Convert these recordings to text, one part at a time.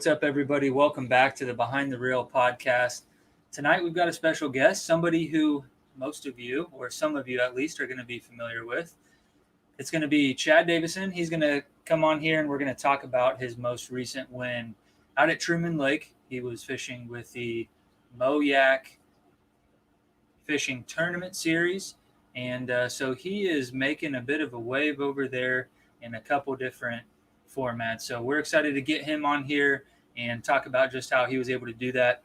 What's up, everybody? Welcome back to the Behind the Reel podcast. Tonight, we've got a special guest, somebody who most of you, or some of you at least, are going to be familiar with. It's going to be Chad Davison. He's going to come on here, and we're going to talk about his most recent win out at Truman Lake. He was fishing with the MoYak Fishing Tournament Series, and so he is making a bit of a wave over there in a couple different formats. So we're excited to get him on here and talk about just how he was able to do that.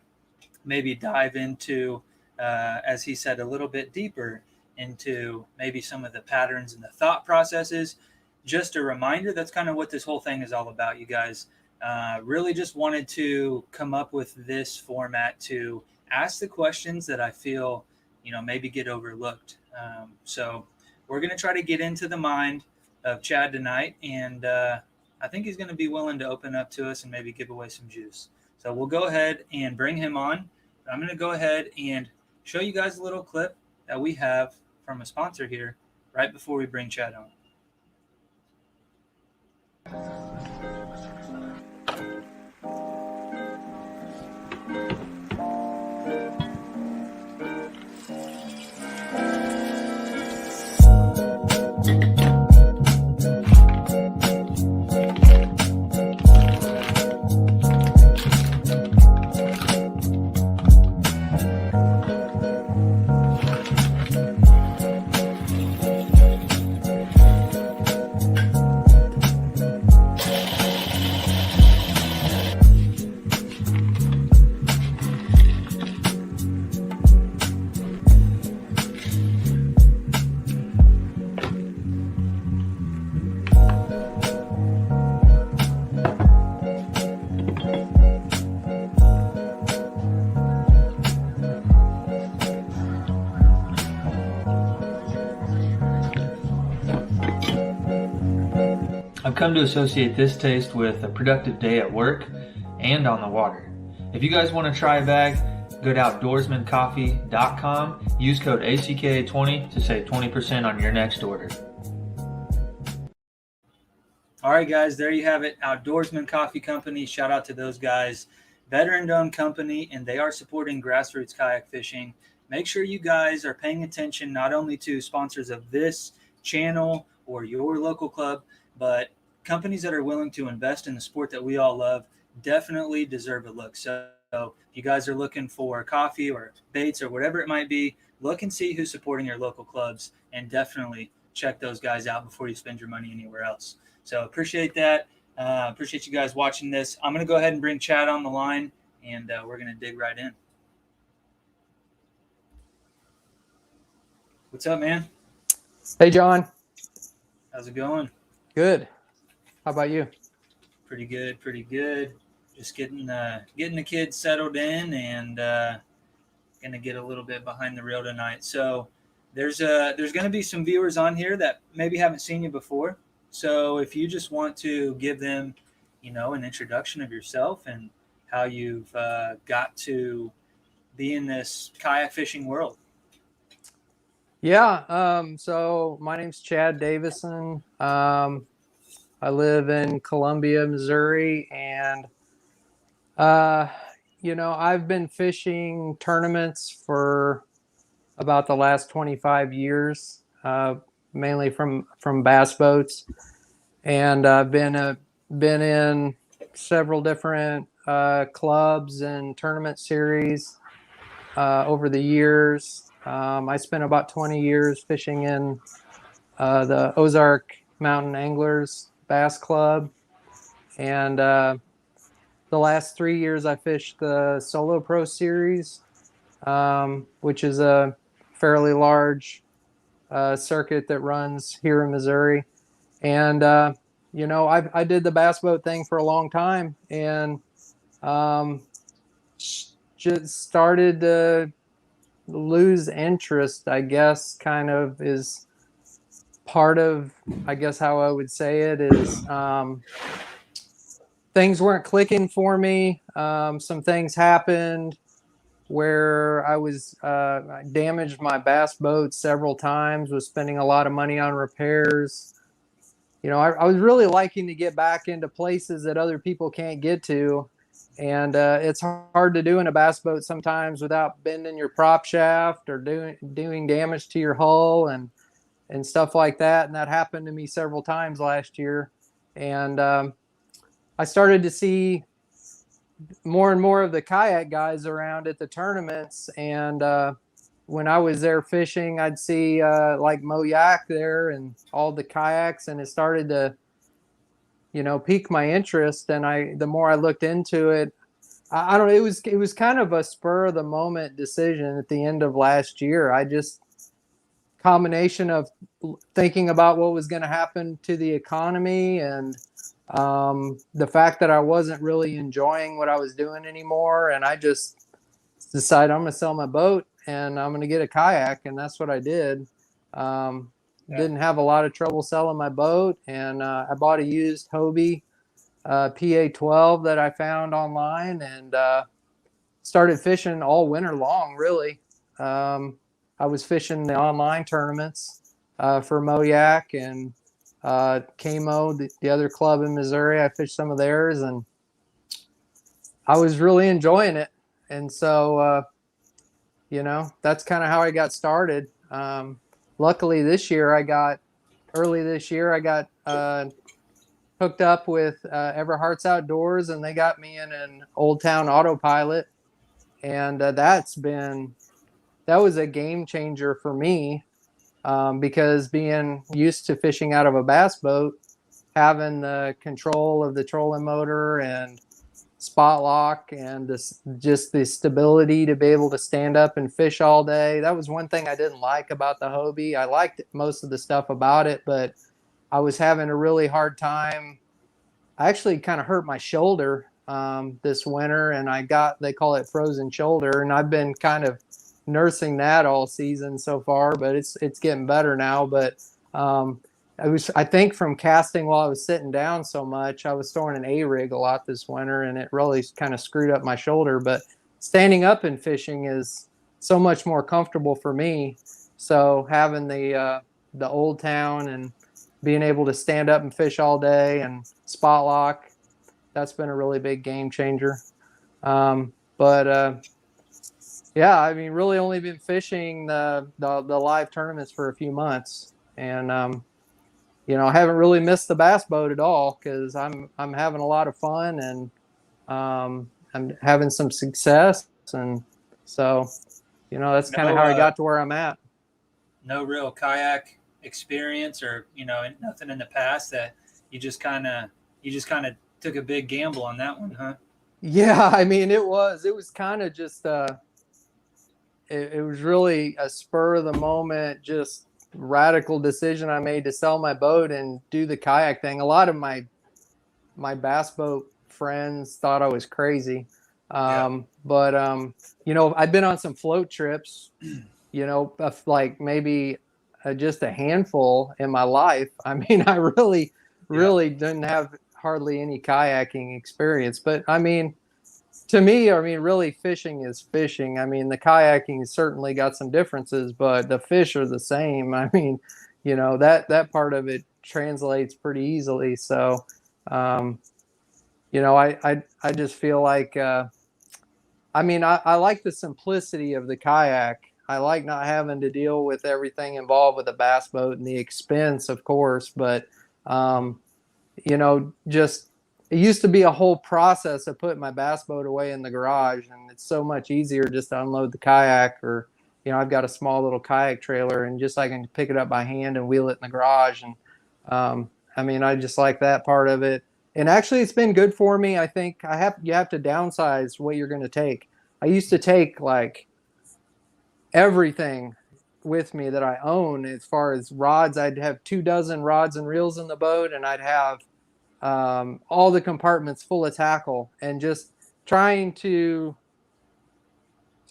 Maybe dive into, as he said, a little bit deeper into maybe some of the patterns and the thought processes. Just a reminder, that's kind of what this whole thing is all about, you guys. Really just wanted to come up with this format to ask the questions that I feel, maybe get overlooked. So we're going to try to get into the mind of Chad tonight, and I think he's going to be willing to open up to us and maybe give away some juice. So we'll go ahead and bring him on. I'm going to go ahead and show you guys a little clip that we have from a sponsor here right before we bring Chad on. I've come to associate this taste with a productive day at work and on the water. If you guys want to try a bag, go to outdoorsmancoffee.com, use code ACKA20 to save 20% on your next order. All right, guys, there you have it. Outdoorsman Coffee Company. Shout out to those guys. Veteran-owned company, and they are supporting grassroots kayak fishing. Make sure you guys are paying attention not only to sponsors of this channel or your local club, but companies that are willing to invest in the sport that we all love definitely deserve a look. So if you guys are looking for coffee or baits or whatever it might be, look and see who's supporting your local clubs, and definitely check those guys out before you spend your money anywhere else. So appreciate that. Appreciate you guys watching this. I'm going to go ahead and bring Chad on the line, and we're going to dig right in. What's up, man? Hey, John. How's it going? Good. How about you? Pretty good, pretty good. Just getting the kids settled in, and gonna get a little bit behind the reel tonight. So there's gonna be some viewers on here that maybe haven't seen you before. So if you just want to give them, an introduction of yourself and how you've got to be in this kayak fishing world. Yeah. So my name's Chad Davison. I live in Columbia, Missouri, and I've been fishing tournaments for about the last 25 years, mainly from bass boats, and I've been in several different clubs and tournament series over the years. I spent about 20 years fishing in the Ozark Mountain Anglers Bass Club, and the last 3 years I fished the Solo Pro Series, which is a fairly large circuit that runs here in Missouri. And I did the bass boat thing for a long time, and just started to lose interest, I guess, kind of is part of, I guess, how I would say it is, things weren't clicking for me. Some things happened where I damaged my bass boat several times, was spending a lot of money on repairs. I was really liking to get back into places that other people can't get to. And it's hard to do in a bass boat sometimes without bending your prop shaft or doing damage to your hull and stuff like that. And that happened to me several times last year. And I started to see more and more of the kayak guys around at the tournaments. And when I was there fishing, I'd see like MoYak there and all the kayaks, and it started to, pique my interest. And the more I looked into it, I don't know, it was kind of a spur of the moment decision at the end of last year. I just combination of thinking about what was going to happen to the economy and the fact that I wasn't really enjoying what I was doing anymore. And I just decided I'm going to sell my boat and I'm going to get a kayak. And that's what I did. Didn't have a lot of trouble selling my boat. And I bought a used Hobie PA-12 that I found online and started fishing all winter long, really. I was fishing the online tournaments for MoYak and Kamo, the other club in Missouri. I fished some of theirs, and I was really enjoying it. And so, that's kind of how I got started. Luckily, early this year, I got hooked up with Everhart's Outdoors, and they got me in an Old Town autopilot. And that was a game changer for me. Because being used to fishing out of a bass boat, having the control of the trolling motor and spot lock and just the stability to be able to stand up and fish all day. That was one thing I didn't like about the Hobie. I liked most of the stuff about it, but I was having a really hard time. I actually kind of hurt my shoulder this winter, and they call it frozen shoulder, and I've been kind of nursing that all season so far, but it's getting better now. But I think from casting while I was sitting down so much, I was throwing an A-rig a lot this winter, and it really kind of screwed up my shoulder. But standing up and fishing is so much more comfortable for me. So having the Old Town and being able to stand up and fish all day and spot lock, that's been a really big game changer. But yeah, I mean, really only been fishing the live tournaments for a few months, and I haven't really missed the bass boat at all because I'm having a lot of fun and I'm having some success, and so that's kind of how I got to where I'm at. No real kayak experience, or nothing in the past that you just kind of took a big gamble on that one, huh? Yeah, I mean, it was kind of just it was really a spur of the moment, just radical decision I made to sell my boat and do the kayak thing. A lot of my bass boat friends thought I was crazy. But I'd been on some float trips, like maybe just a handful in my life. I mean, I really didn't have hardly any kayaking experience, but I mean, to me, I mean, really fishing is fishing. I mean, the kayaking certainly got some differences, but the fish are the same. I mean, that part of it translates pretty easily. So, I just feel like, I mean, I like the simplicity of the kayak. I like not having to deal with everything involved with a bass boat and the expense, of course, but, just it used to be a whole process of putting my bass boat away in the garage, and it's so much easier just to unload the kayak, or I've got a small little kayak trailer, and just I can pick it up by hand and wheel it in the garage. And I mean, I just like that part of it. And actually, it's been good for me. I think you have to downsize what you're going to take. I used to take like everything with me that I own as far as rods. I'd have 24 rods and reels in the boat, and I'd have all the compartments full of tackle, and just trying to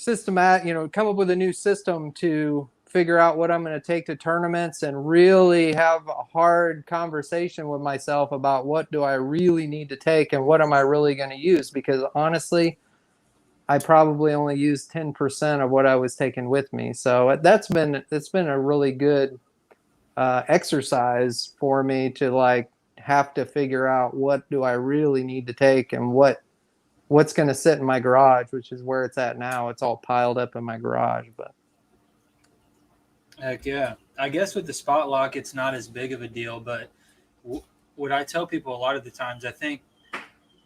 come up with a new system to figure out what I'm going to take to tournaments, and really have a hard conversation with myself about what do I really need to take and what am I really going to use, because honestly, I probably only used 10% of what I was taking with me. So it's been a really good exercise for me to like have to figure out what do I really need to take and what what's going to sit in my garage, which is where it's at now. It's all piled up in my garage. But Heck yeah. I guess with the spot lock, it's not as big of a deal, but what I tell people a lot of the times, I think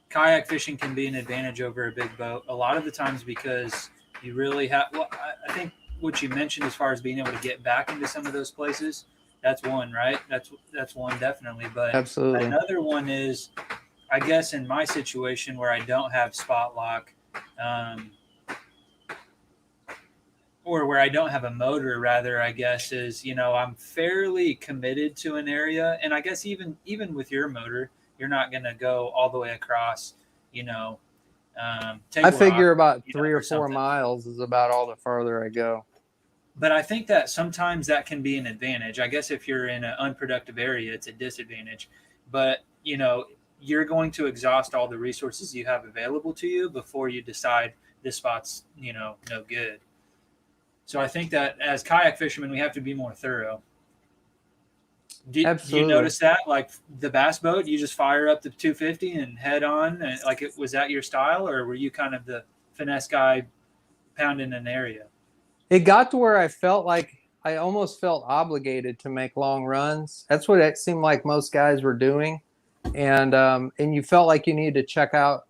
kayak fishing can be an advantage over a big boat a lot of the times because you really have, well, I think what you mentioned as far as being able to get back into some of those places, that's one, right? That's one definitely. But absolutely. another one is, I guess in my situation where I don't have spot lock, um, or where I don't have a motor, rather, I guess, is, I'm fairly committed to an area, and I guess even with your motor, you're not going to go all the way across, you know, I Table Rock, figure about three or or four something. miles is about all the farther I go. But I think that sometimes that can be an advantage. I guess if you're in an unproductive area, it's a disadvantage. But you're going to exhaust all the resources you have available to you before you decide this spot's no good. So I think that as kayak fishermen, we have to be more thorough. Do you Absolutely. notice that, like the bass boat, you just fire up the 250 and head on? And like, was that your style, or were you kind of the finesse guy pounding an area? It got to where I felt like I almost felt obligated to make long runs. That's what it seemed like most guys were doing, and you felt like you needed to check out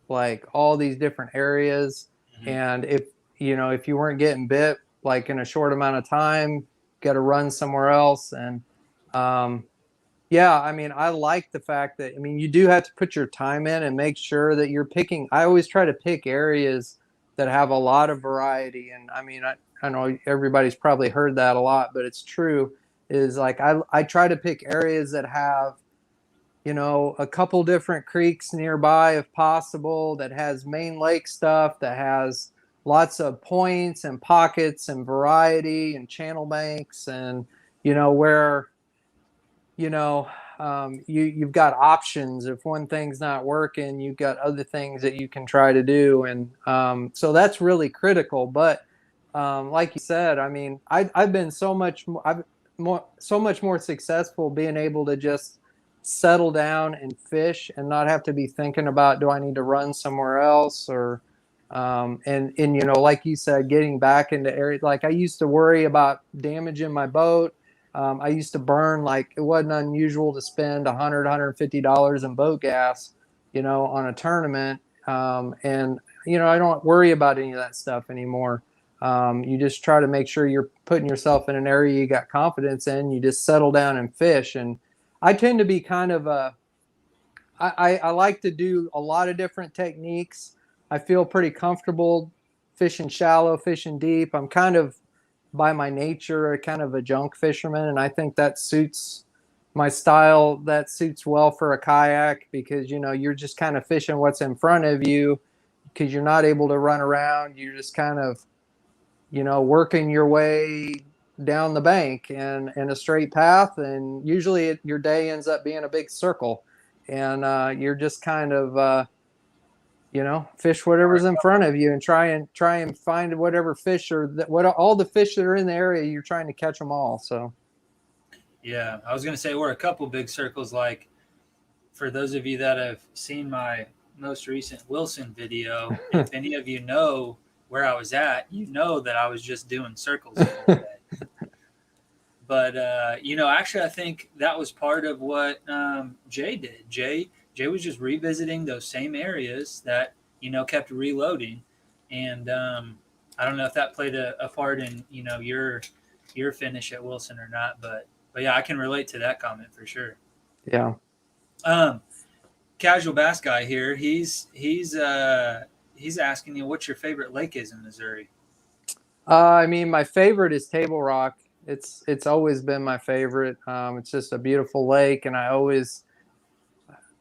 like all these different areas, Mm-hmm. and if you weren't getting bit like in a short amount of time, got to run somewhere else. And um, yeah, I mean, I like the fact that, I mean, you do have to put your time in and make sure that you're picking. I always try to pick areas that have a lot of variety. And I mean, I know everybody's probably heard that a lot, but it's true. Is like I try to pick areas that have, a couple different creeks nearby if possible, that has main lake stuff, that has lots of points and pockets and variety and channel banks, and, where you've got options. If one thing's not working, you've got other things that you can try to do, and so that's really critical. But like you said, I mean, I've been so much more successful being able to just settle down and fish and not have to be thinking about, do I need to run somewhere else, or and like you said, getting back into areas. Like, I used to worry about damaging my boat. I used to burn, like, it wasn't unusual to spend $150 in boat gas, on a tournament. And I don't worry about any of that stuff anymore. You just try to make sure you're putting yourself in an area you got confidence in. You just settle down and fish. And I tend to be kind of I like to do a lot of different techniques. I feel pretty comfortable fishing shallow, fishing deep. I'm kind of, by my nature, a kind of a junk fisherman, and I think that suits my style. That suits well for a kayak, because you're just kind of fishing what's in front of you, because you're not able to run around. You're just kind of working your way down the bank and in a straight path, and usually your day ends up being a big circle, and you're just kind of fish whatever's in front of you, and try and find whatever fish, or what all the fish that are in the area. You're trying to catch them all. So Yeah, I was going to say we're a couple big circles. Like, for those of you that have seen my most recent Wilson video, if any of you know where I was at, you know that I was just doing circles the whole day. But actually, I think that was part of what Jay did. Jay was just revisiting those same areas that kept reloading, and I don't know if that played a part in your finish at Wilson or not, but yeah, I can relate to that comment for sure. yeah. Um, Casual bass guy here. He's asking you what your favorite lake is in Missouri. I mean, my favorite is Table Rock. It's always been my favorite. It's just a beautiful lake, and I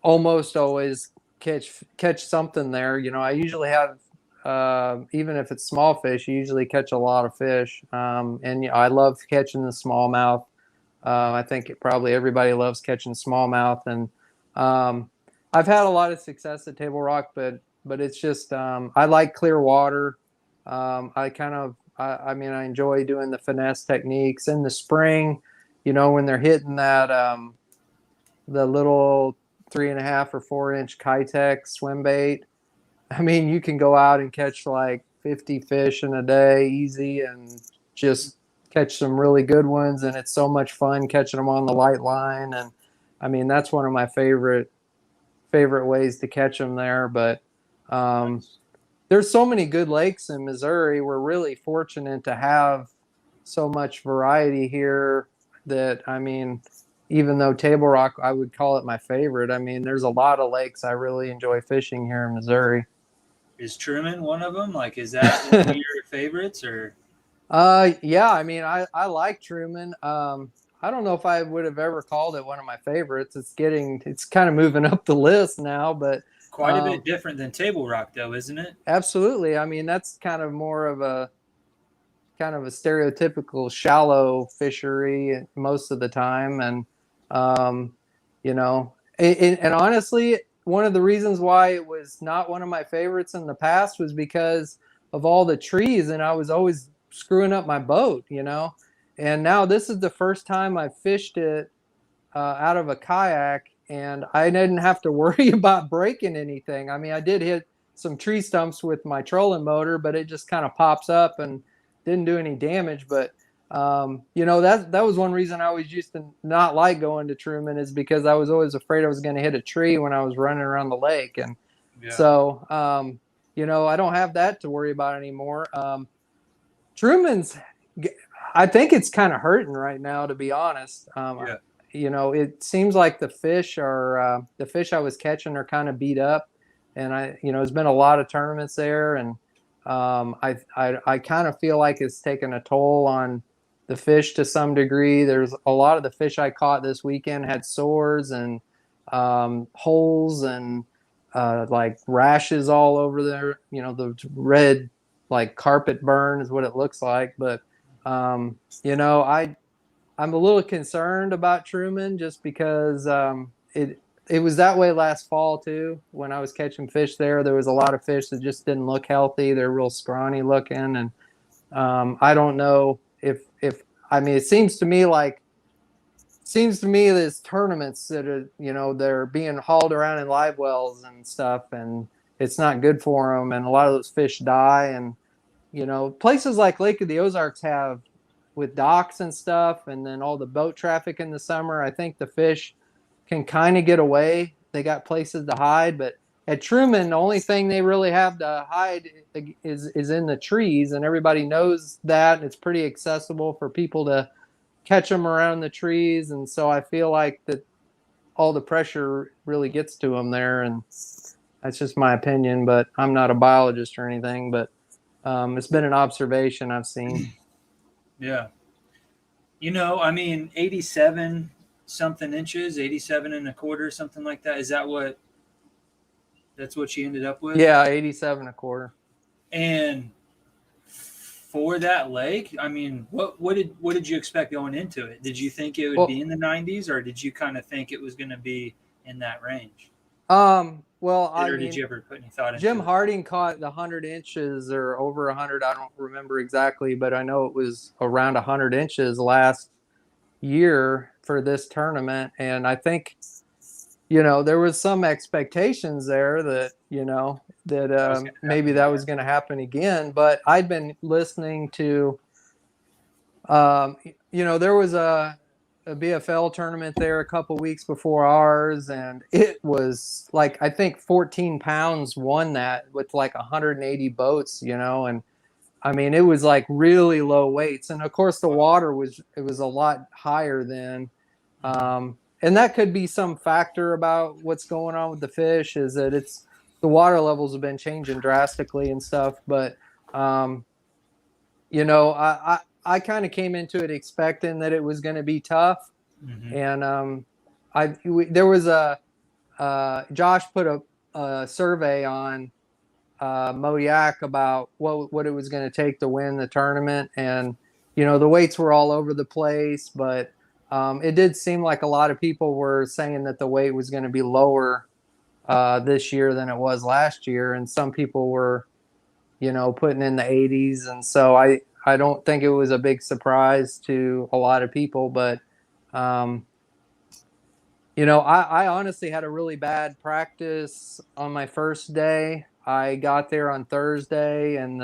almost always catch something there. I usually have, even if it's small fish, you usually catch a lot of fish. And I love catching the smallmouth. I think probably everybody loves catching smallmouth, and I've had a lot of success at Table Rock, but it's just, I like clear water. I mean, I enjoy doing the finesse techniques in the spring. When they're hitting that, the little 3.5 or 4 inch Kitech swim bait. I mean, you can go out and catch like 50 fish in a day easy and just catch some really good ones. And it's so much fun catching them on the light line. And I mean, that's one of my favorite ways to catch them there. But um, Nice. there's so many good lakes in Missouri. We're really fortunate to have so much variety here that, I mean, even though Table Rock, I would call it my favorite. I mean, there's a lot of lakes I really enjoy fishing here in Missouri. Is Truman one of them? Like, is that one of your favorites, or? Yeah, I mean, I like Truman. I don't know if I would have ever called it one of my favorites. It's kind of moving up the list now, but Quite a bit um, different than Table Rock, though, isn't it? absolutely. I mean, that's kind of a stereotypical shallow fishery most of the time, and um, you know, and honestly, one of the reasons why it was not one of my favorites in the past was because of all the trees, and I was always screwing up my boat, you know. And now this is the first time I've fished it out of a kayak, and I didn't have to worry about breaking anything. I mean, I did hit some tree stumps with my trolling motor, but it just kind of pops up and didn't do any damage. But you know, that was one reason I always used to not like going to Truman, is because I was always afraid I was going to hit a tree when I was running around the lake. And Yeah. so you know, I don't have that to worry about anymore. Truman's, I think it's kind of hurting right now, to be honest. Yeah. You know, it seems like the fish I was catching are kind of beat up, and you know, there's been a lot of tournaments there, and I kind of feel like it's taken a toll on the fish to some degree. There's a lot of the fish I caught this weekend had sores and holes and like rashes all over there. You know, the red like carpet burn is what it looks like. But you know, I'm a little concerned about Truman just because it was that way last fall too. When I was catching fish there, there was a lot of fish that just didn't look healthy. They're real scrawny looking, and I don't know if I mean, seems to me there's tournaments that are, you know, they're being hauled around in live wells and stuff, and it's not good for them, and a lot of those fish die. And you know, places like Lake of the Ozarks have, with docks and stuff, and then all the boat traffic in the summer, I think the fish can kind of get away. They got places to hide, but at Truman, the only thing they really have to hide is in the trees, and everybody knows that. It's pretty accessible for people to catch them around the trees, and so I feel like that all the pressure really gets to them there, and that's just my opinion. But I'm not a biologist or anything, but it's been an observation I've seen. Yeah. You know, I mean, 87 something inches, 87 and a quarter, something like that. Is that that's what you ended up with? Yeah, 87 a quarter. And for that lake, I mean, what did you expect going into it? Did you think it would be Well, in the 90s, or did you kind of think it was going to be in that range? well, I Or did mean, you ever put any thought Jim into it? Harding caught the 100 inches or over 100. I don't remember exactly, but I know it was around 100 inches last year for this tournament. And I think, you know, there was some expectations there that, you know, that That was going to maybe happen that was again. going to happen again. But I'd been listening to, um, you know, there was a BFL tournament there a couple weeks before ours, and it was like, I think 14 pounds won that with like 180 boats, you know. And I mean, it was like really low weights, and of course the Wow. water was, it was a lot higher then. Hmm. And that could be some factor about what's going on with the fish, is that it's, the water levels have been changing drastically and stuff. But um, you know, I kind of came into it expecting that it was going to be tough. Hmm. And there was a Josh put a survey on MoYak about what it was going to take to win the tournament, and you know, the weights were all over the place, but it did seem like a lot of people were saying that the weight was going to be lower this year than it was last year, and some people were, you know, putting in the 80s, and so I don't think it was a big surprise to a lot of people. But um, you know, I honestly had a really bad practice on my first day. I got there on Thursday, and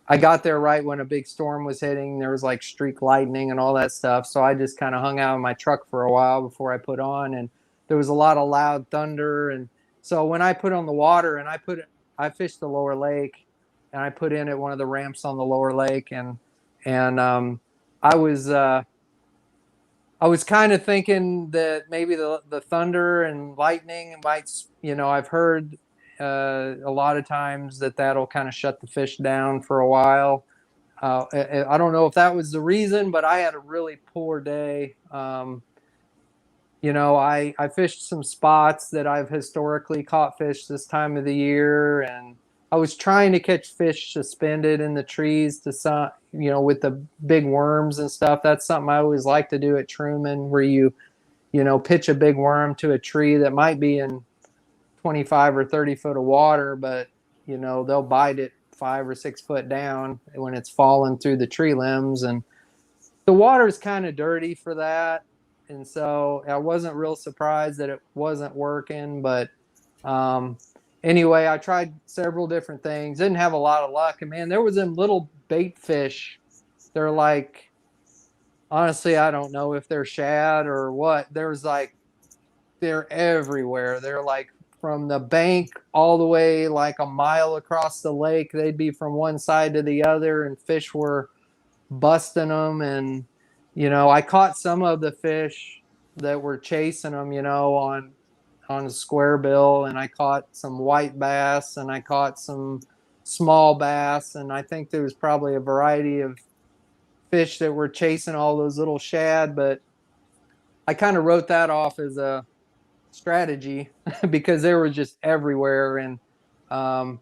I got there right when a big storm was hitting. There was like streak lightning and all that stuff. So I just kind of hung out in my truck for a while before I put on, and there was a lot of loud thunder. And so when I put on the water, and I fished the lower lake, and I put in at one of the ramps on the lower lake, and I was I was kind of thinking that maybe the thunder and lightning might, I've heard a lot of times that'll kind of shut the fish down for a while. I don't know if that was the reason, but I had a really poor day. I fished some spots that I've historically caught fish this time of the year, and I was trying to catch fish suspended in the trees to some, with the big worms and stuff. That's something I always like to do at Truman, where you pitch a big worm to a tree that might be in 25 or 30 foot of water, but they'll bite it 5 or 6 foot down when it's falling through the tree limbs, and the water is kind of dirty for that. And so I wasn't real surprised that it wasn't working. But anyway, I tried several different things. Didn't have a lot of luck. And man, there was them little bait fish. They're like, honestly, I don't know if they're shad or what. They're everywhere. They're like from the bank all the way like a mile across the lake. They'd be from one side to the other, and fish were busting them. And I caught some of the fish that were chasing them, on a square bill, and I caught some white bass, and I caught some small bass, and I think there was probably a variety of fish that were chasing all those little shad. But I kind of wrote that off as a strategy because they were just everywhere, and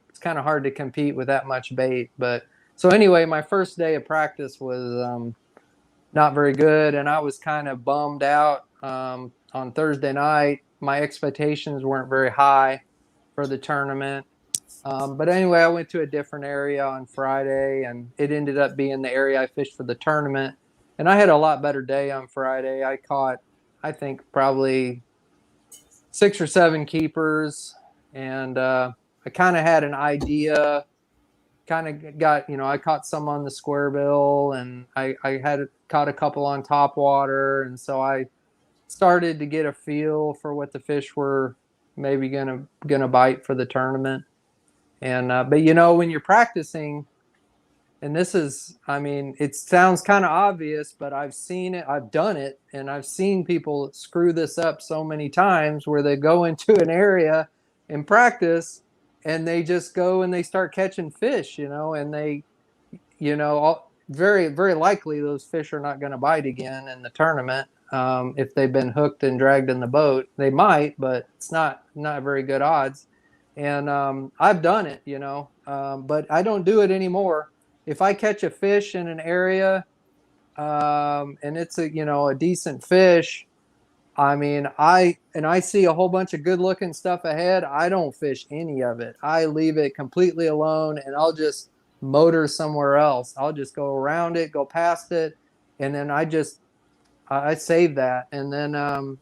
it's kind of hard to compete with that much bait. But so anyway, my first day of practice was not very good, and I was kind of bummed out on Thursday night. My expectations weren't very high for the tournament. But anyway, I went to a different area on Friday, and it ended up being the area I fished for the tournament. And I had a lot better day on Friday. I caught, I think, probably 6 or 7 keepers, and I kind of had an idea. Kind of got, I caught some on the square bill, and I had caught a couple on top water, and so I started to get a feel for what the fish were maybe gonna bite for the tournament. And but when you're practicing, and this is, I mean, it sounds kind of obvious, but I've seen it, I've done it, and I've seen people screw this up so many times, where they go into an area in practice and they just go and they start catching fish, and they, very, very likely those fish are not going to bite again in the tournament. If they've been hooked and dragged in the boat, they might, but it's not very good odds. And I've done it, but I don't do it anymore. If I catch a fish in an area, and it's a decent fish, I mean, I see a whole bunch of good looking stuff ahead, I don't fish any of it. I leave it completely alone, and I'll just motor somewhere else. I'll just go around it, go past it, and then I save that. And then and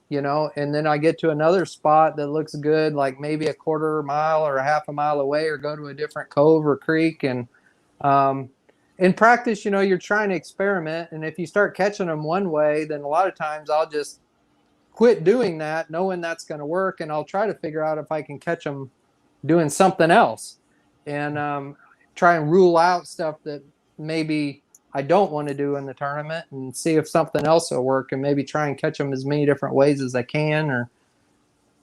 then I get to another spot that looks good, like maybe a quarter mile or a half a mile away, or go to a different cove or creek. And in practice, you're trying to experiment, and if you start catching them one way, then a lot of times I'll just quit doing that, knowing that's going to work, and I'll try to figure out if I can catch them doing something else, and try and rule out stuff that maybe I don't want to do in the tournament, and see if something else will work, and maybe try and catch them as many different ways as I can, or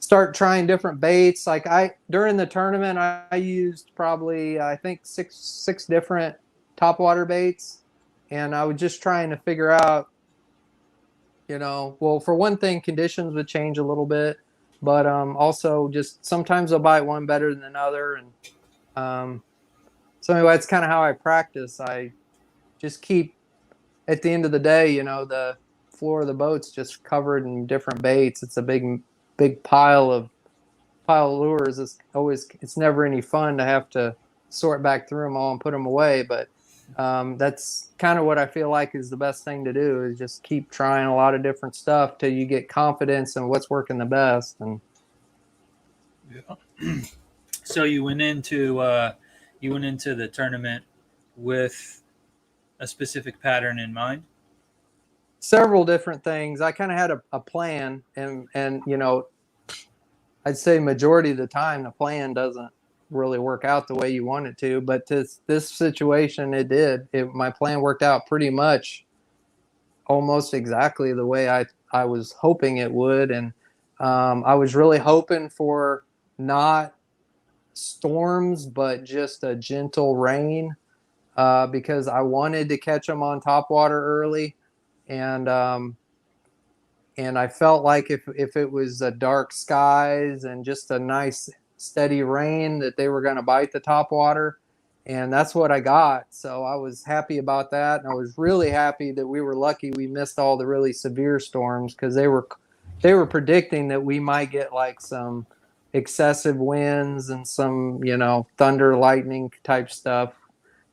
start trying different baits. Like during the tournament, I used probably, I think, six different topwater baits, and I was just trying to figure out, well, for one thing, conditions would change a little bit, but also just sometimes I'll bite one better than another. And so anyway, it's kind of how I practice. I just keep, at the end of the day, the floor of the boat's just covered in different baits. It's a big pile of lures. It's never any fun to have to sort back through them all and put them away, but that's kind of what I feel like is the best thing to do, is just keep trying a lot of different stuff till you get confidence in what's working the best. And yeah. So you went into the tournament with a specific pattern in mind. Several different things. I kind of had a plan, and you know, I'd say majority of the time the plan doesn't really work out the way you want it to. But this situation, it did. My plan worked out pretty much almost exactly the way I was hoping it would, and I was really hoping for not storms, but just a gentle rain, because I wanted to catch them on topwater early, and and I felt like if it was dark skies and just a nice steady rain, that they were going to bite the topwater, and that's what I got. So I was happy about that, and I was really happy that we were lucky we missed all the really severe storms, because they were predicting that we might get like some excessive winds and some, you know, thunder lightning type stuff.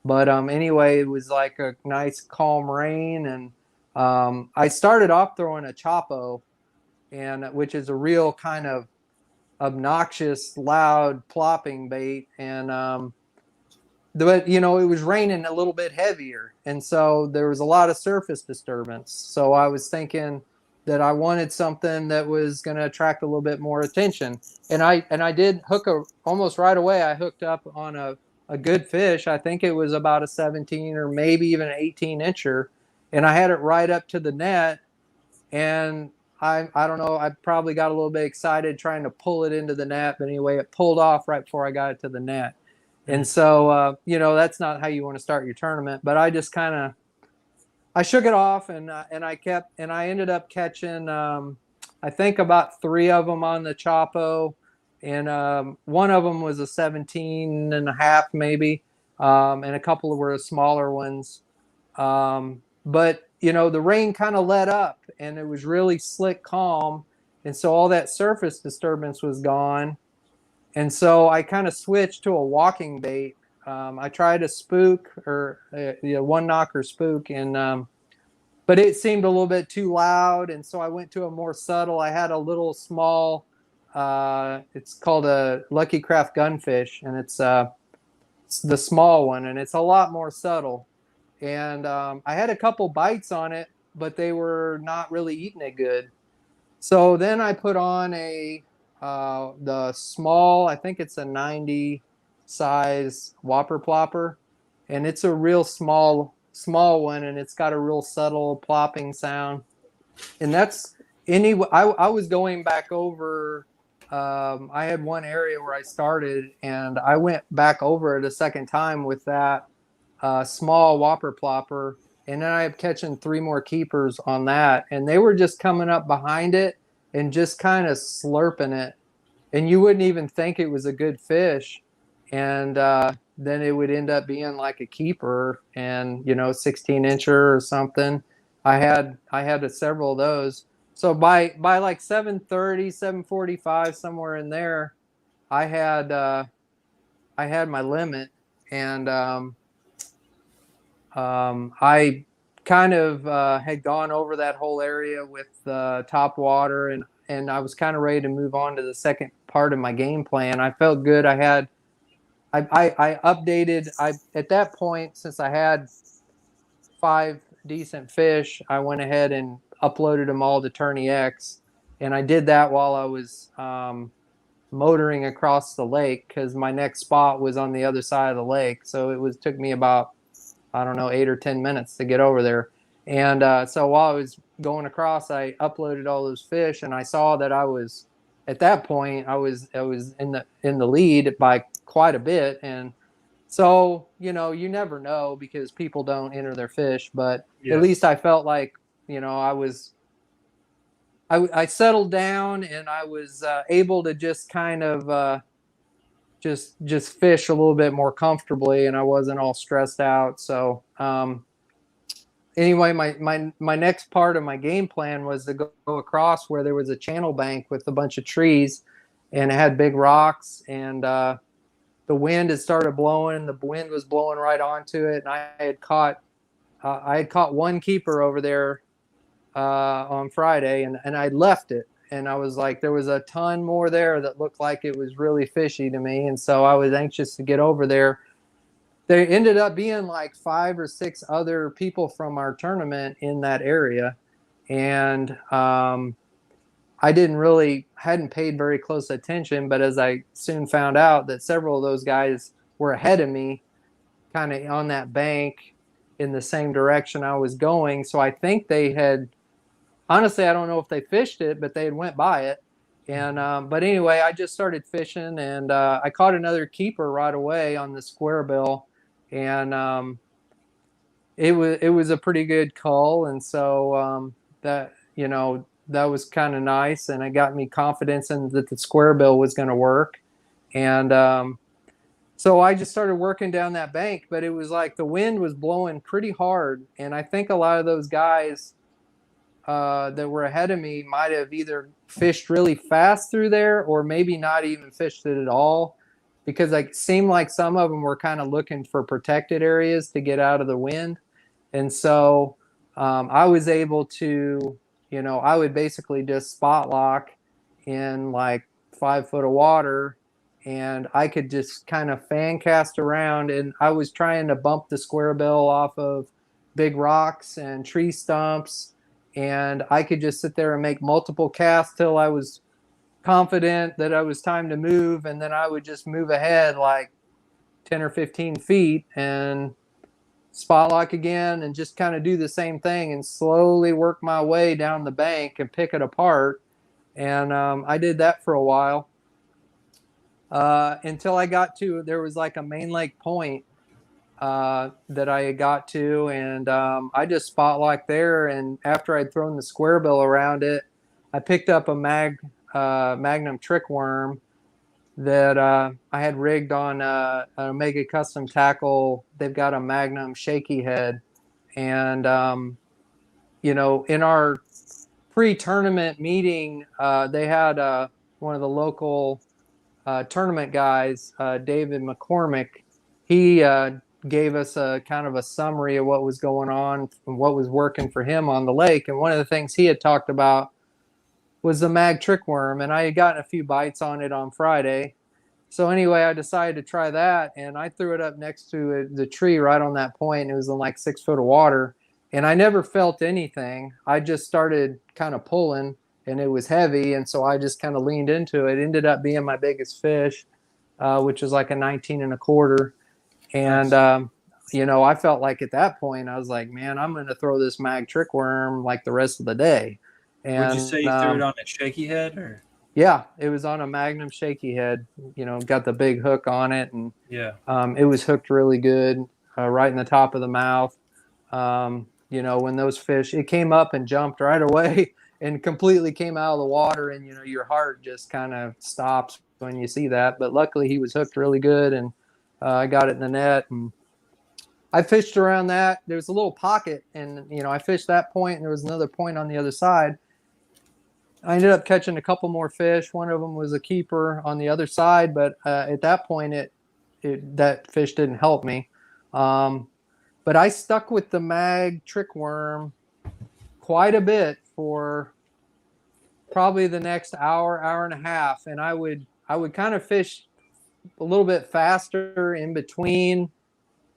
But anyway, it was like a nice calm rain, and I started off throwing a Chapo, and which is a real kind of obnoxious, loud plopping bait, and but you know, it was raining a little bit heavier, and so there was a lot of surface disturbance. So I was thinking that I wanted something that was going to attract a little bit more attention, and I did hook almost right away. I hooked up on a good fish. I think it was about a 17 or maybe even an 18 incher, and I had it right up to the net, and I don't know, I probably got a little bit excited trying to pull it into the net, but anyway, it pulled off right before I got it to the net. And so, you know, that's not how you want to start your tournament. But I just kind of, I shook it off, and I ended up catching, I think about three of them on the Chapo, and one of them was a 17 and a half maybe, and a couple were smaller ones. But you know, the rain kind of let up, and it was really slick, calm, and so all that surface disturbance was gone. And so I kind of switched to a walking bait. I tried a spook, or you know, one knocker spook, and but it seemed a little bit too loud, and so I went to a more subtle. I had a little small. It's called a Lucky Craft Gunfish, and it's the small one, and it's a lot more subtle. And I had a couple bites on it, but they were not really eating it good. So then I put on the small, I think it's a 90 size Whopper Plopper, and it's a real small one, and it's got a real subtle plopping sound. And that's I was going back over. I had one area where I started, and I went back over it a second time with that small Whopper Plopper, and then I am catching three more keepers on that, and they were just coming up behind it and just kind of slurping it, and you wouldn't even think it was a good fish, and then it would end up being like a keeper, and you know, 16 incher or something. I had several of those. So by like 7:30, 7:45, somewhere in there, I had my limit, and I kind of had gone over that whole area with top water, and I was kind of ready to move on to the second part of my game plan. I felt good. I updated. I At that point, since I had 5 decent fish, I went ahead and uploaded them all to Tourney X, and I did that while I was motoring across the lake, because my next spot was on the other side of the lake. So took me about, I don't know, 8 or 10 minutes to get over there. And so while I was going across, I uploaded all those fish, and I saw that at that point, I was in the lead by quite a bit. And so, you know, you never know, because people don't enter their fish, but Yeah. at least I felt like, you know, I settled down, and I was able to just kind of just fish a little bit more comfortably, and I wasn't all stressed out. So anyway, my next part of my game plan was to go across where there was a channel bank with a bunch of trees, and it had big rocks, and the wind had started blowing. The wind was blowing right onto it, and I had caught one keeper over there on Friday, and I left it, and I was like, there was a ton more there that looked like it was really fishy to me. And so I was anxious to get over there. There ended up being like 5 or 6 other people from our tournament in that area. And I hadn't paid very close attention, but as I soon found out that several of those guys were ahead of me, kind of on that bank in the same direction I was going. So I think they had, honestly, I don't know if they fished it, but they had went by it. And but anyway, I just started fishing, and I caught another keeper right away on the square bill, and it was a pretty good call, and so that that was kind of nice, and it got me confidence in that the square bill was going to work, and so I just started working down that bank, but it was like the wind was blowing pretty hard, and I think a lot of those guys that were ahead of me might have either fished really fast through there or maybe not even fished it at all, because it seemed like some of them were kind of looking for protected areas to get out of the wind. And so I was able to, I would basically just spot lock in like 5 foot of water, and I could just kind of fan cast around, and I was trying to bump the square bill off of big rocks and tree stumps, and I could just sit there and make multiple casts till I was confident that it was time to move, and then I would just move ahead like 10 or 15 feet and spot lock again, and just kind of do the same thing and slowly work my way down the bank and pick it apart. And I did that for a while until I got to, there was like a main lake point that I got to, and I just spot locked there. And after I'd thrown the square bill around it, I picked up a Magnum trick worm that I had rigged on an Omega Custom Tackle. They've got a Magnum shaky head, and in our pre-tournament meeting, they had one of the local tournament guys, David McCormick. He gave us a kind of a summary of what was going on and what was working for him on the lake. And one of the things he had talked about was the mag trick worm, and I had gotten a few bites on it on Friday. So anyway, I decided to try that, and I threw it up next to the tree right on that point. It was in like 6 foot of water, and I never felt anything. I just started kind of pulling, and it was heavy, and so I just kind of leaned into it. It ended up being my biggest fish, which was like a 19 and a quarter. And I felt like at that point I was like, man, I'm going to throw this mag trick worm like the rest of the day. And would you say you threw it on a shaky head, or? Yeah, it was on a Magnum shaky head. Got the big hook on it, and yeah, it was hooked really good, right in the top of the mouth. When those fish, it came up and jumped right away and completely came out of the water, and your heart just kind of stops when you see that. But luckily, he was hooked really good, and I got it in the net, and I fished around that. There was a little pocket, and I fished that point, and there was another point on the other side. I ended up catching a couple more fish. One of them was a keeper on the other side, but at that point, that fish didn't help me. But I stuck with the mag trick worm quite a bit for probably the next hour, hour and a half, and I would kind of fish a little bit faster in between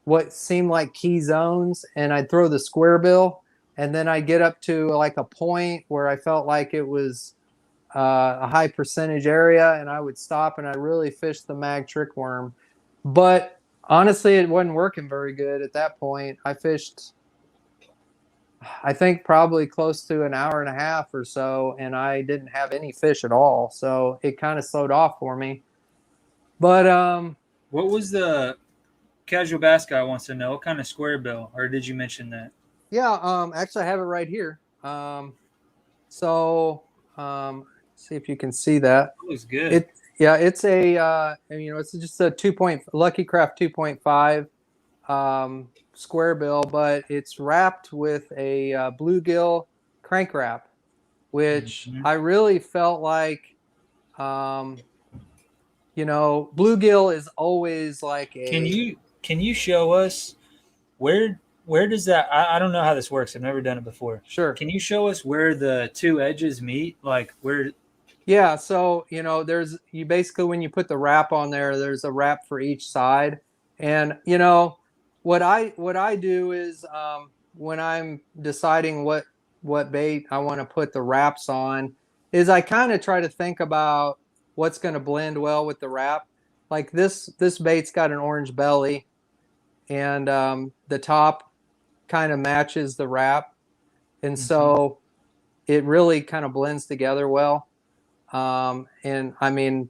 what seemed like key zones, and I'd throw the square bill. And then I get up to like a point where I felt like it was a high percentage area, and I would stop and I really fished the mag trick worm. But honestly, it wasn't working very good at that point. I fished, I think, probably close to an hour and a half or so, and I didn't have any fish at all. So it kind of slowed off for me. But what was the casual bass guy wants to know? What kind of square bill, or did you mention that? Yeah, actually, I have it right here. See if you can see that. It was good. It's a it's just a Lucky Craft 2.5 square bill, but it's wrapped with a bluegill crank wrap, which I really felt like, bluegill is always like a. Can you show us where does that? I don't know how this works. I've never done it before. Sure. Can you show us where the two edges meet? Like where Yeah, so there's you basically when you put the wrap on there, there's a wrap for each side, and what I do is when I'm deciding what bait I want to put the wraps on, is I kind of try to think about what's going to blend well with the wrap. Like this bait's got an orange belly, and the top kind of matches the wrap, and Hmm. so it really kind of blends together well. And I mean,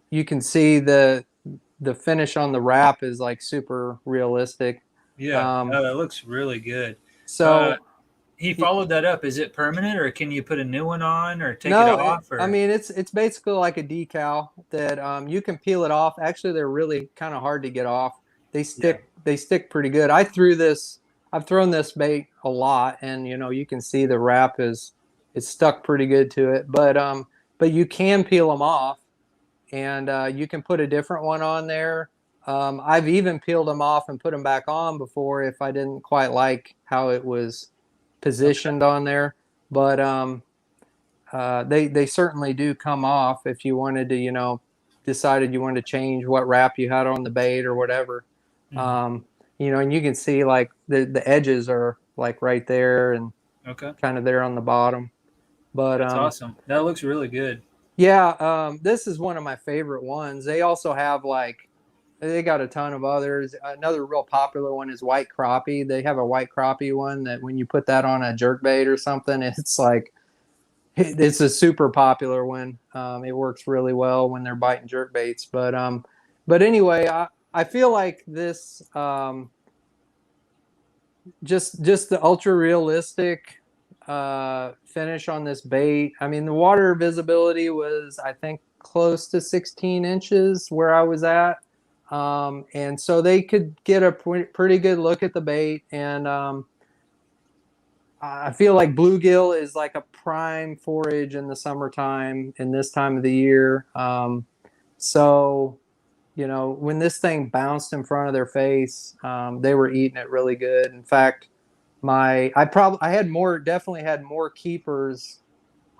you can see the finish on the wrap is like super realistic. Yeah, Um, no, that looks really good. Uh, so he followed that up. Is it permanent, or can you put a new one on, or take it no, off, I or mean it's basically like a decal that you can peel it off. Actually, they're really kind of hard to get off. They yeah? stick pretty good. I've thrown this bait a lot, and you can see the wrap is it's stuck pretty good to it. But you can peel them off, and you can put a different one on there. I've even peeled them off and put them back on before if I didn't quite like how it was Okay. positioned on there. But they certainly do come off if you wanted to, decided you wanted to change what wrap you had on the bait or whatever. Hmm. Um, and you can see like the edges are like right there and Okay, kind of there on the bottom. But that's awesome. That looks really good. yeah, this is one of my favorite ones. They also have like they got a ton of others. Another real popular one is white crappie. They have a white crappie one that when you put that on a jerk bait or something, it's like it's a super popular one. It works really well when they're biting jerk baits. But anyway, I feel like this just the ultra realistic finish on this bait. I mean, the water visibility was, I think, close to 16 inches where I was at. And so they could get a pretty good look at the bait. And I feel like bluegill is like a prime forage in the summertime in this time of the year. So when this thing bounced in front of their face, they were eating it really good. In fact, I had more definitely had more keepers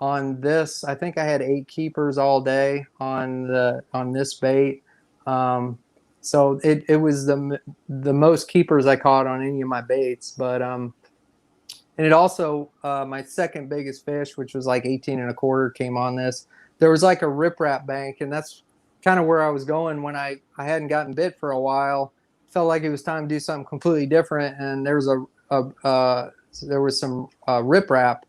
on this. I think I had 8 keepers all day on this bait. Um, so it was the most keepers I caught on any of my baits. But and it also my second biggest fish, which was like 18 and a quarter, came on this. There was like a riprap bank, and that's kind of where I was going when I hadn't gotten bit for a while. Felt like it was time to do something completely different, and there was there was some riprap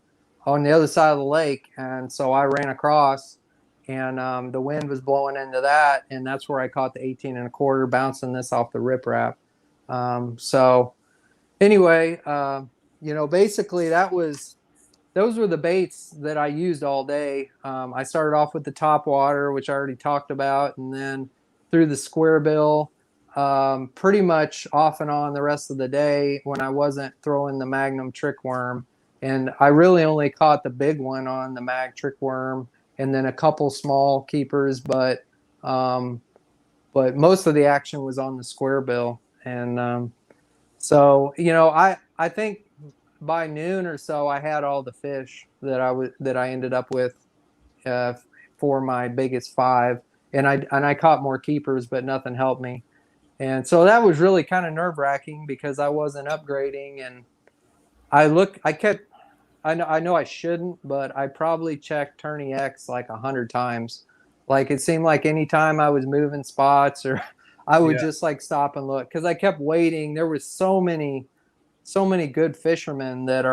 on the other side of the lake, and so I ran across, and the wind was blowing into that, and that's where I caught the 18 and a quarter, bouncing this off the riprap. So anyway, basically those were the baits that I used all day. I started off with the top water, which I already talked about, and then through the square bill, pretty much off and on the rest of the day when I wasn't throwing the Magnum trick worm. And I really only caught the big one on the mag trick worm, and then a couple small keepers, um, but most of the action was on the square bill. And so, I think by noon or so, I had all the fish that I ended up with uh, for my biggest five, and I caught more keepers, but nothing helped me. And so that was really kind of nerve wracking because I wasn't upgrading, and I kept, I know I shouldn't, but I probably checked Tourney X like 100 times. Like it seemed like anytime I was moving spots or I would Yeah. just like stop and look because I kept waiting. There was so many good fishermen that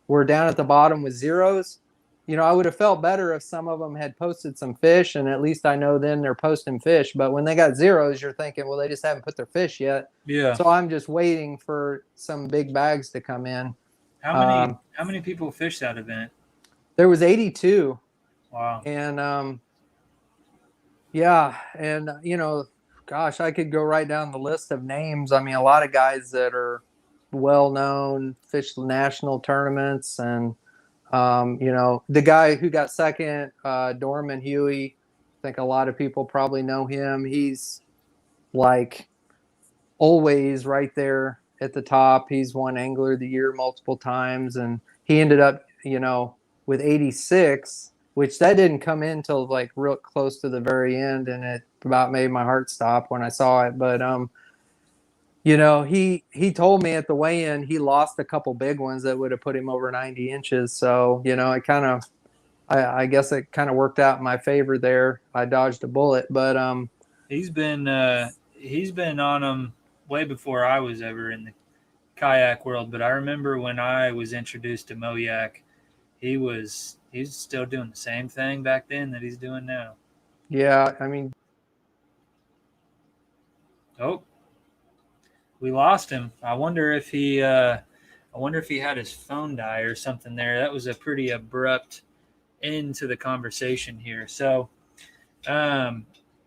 were down at the bottom with zeros. I would have felt better if some of them had posted some fish, and at least I know then they're posting fish. But when they got zeros, you're thinking, well, they just haven't put their fish yet. Yeah. So I'm just waiting for some big bags to come in. How many Um, how many people fished that event? there was 82, Wow. and yeah, and gosh, I could go right down the list of names. I mean, a lot of guys that are well known, fished national tournaments, and the guy who got second, Dorman Huey. I think a lot of people probably know him. He's like always right there at the top. He's won Angler of the Year multiple times, and he ended up, with 86. which that didn't come in till like real close to the very end, and it about made my heart stop when I saw it. But he told me at the weigh-in he lost a couple big ones that would have put him over 90 inches. So it kind of, I guess it kind of worked out in my favor there. I dodged a bullet, but He's been on them way before I was ever in the kayak world. But I remember when I was introduced to MoYak, he's still doing the same thing back then that he's doing now. yeah, I mean, Oh, we lost him. I wonder if he had his phone die or something there. That was a pretty abrupt end to the conversation here. So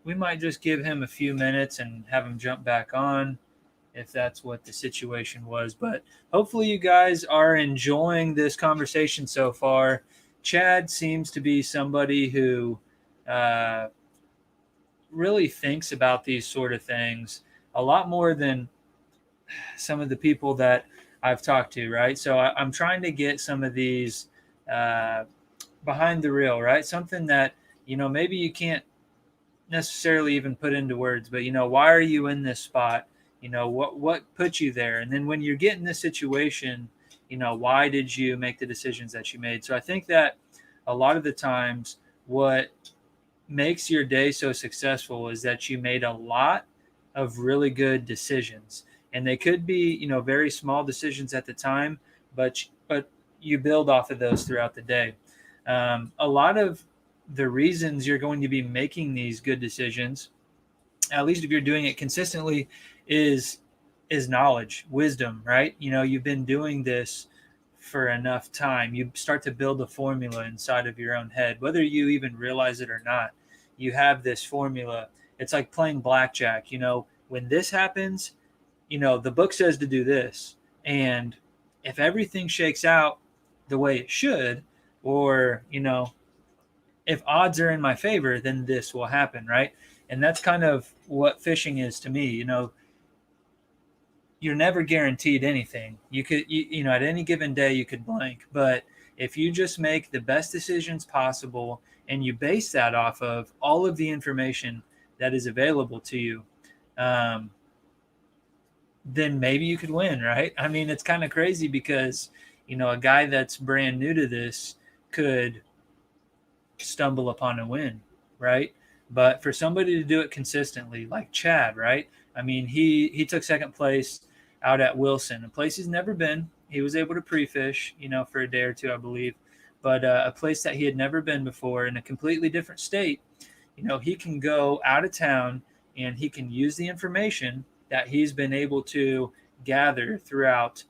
we might just give him a few minutes and have him jump back on if that's what the situation was. But hopefully you guys are enjoying this conversation so far. Chad seems to be somebody who really thinks about these sort of things a lot more than some of the people that I've talked to, right? So I'm trying to get some of these behind the reel, right? Something that, maybe you can't necessarily even put into words, but, why are you in this spot? What put you there? And then when you're getting this situation, why did you make the decisions that you made? So I think that a lot of the times what makes your day so successful is that you made a lot of really good decisions, and they could be very small decisions at the time, but you build off of those throughout the day. A lot of the reasons you're going to be making these good decisions, at least if you're doing it consistently, is knowledge, wisdom, right? You've been doing this for enough time. You start to build a formula inside of your own head, whether you even realize it or not. You have this formula. It's like playing blackjack. When this happens, the book says to do this. And if everything shakes out the way it should, or, if odds are in my favor, then this will happen, right? And that's kind of what fishing is to me. You're never guaranteed anything. At any given day you could blank, but if you just make the best decisions possible and you base that off of all of the information that is available to you, then maybe you could win, right? I mean, it's kind of crazy because, a guy that's brand new to this could stumble upon a win, right? But for somebody to do it consistently, like Chad, right? I mean, he took second place out at Wilson, a place he's never been. He was able to pre-fish, for a day or two, I believe, but a place that he had never been before in a completely different state. He can go out of town and he can use the information that he's been able to gather throughout,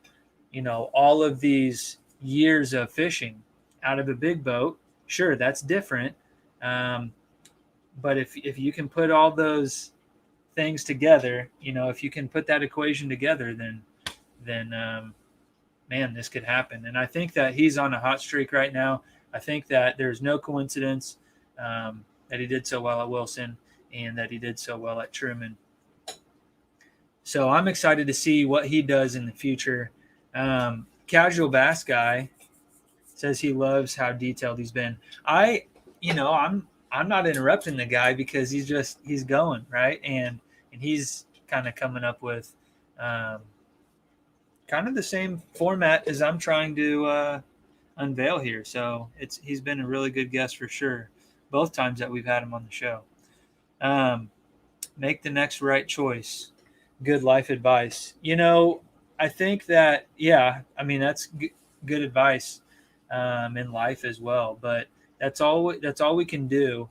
all of these years of fishing out of a big boat. Sure, that's different. But if you can put all those things together, if you can put that equation together, then man, this could happen. And I think that he's on a hot streak right now. I think that there's no coincidence that he did so well at Wilson and that he did so well at Truman. So I'm excited to see what he does in the future. Casual Bass Guy says he loves how detailed he's been. I'm not interrupting the guy because he's going, right, and he's kind of coming up with kind of the same format as I'm trying to unveil here. So he's been a really good guest for sure, both times that we've had him on the show. Make the next right choice. Good life advice. I think that, yeah, I mean, that's good advice in life as well, but that's all we can do.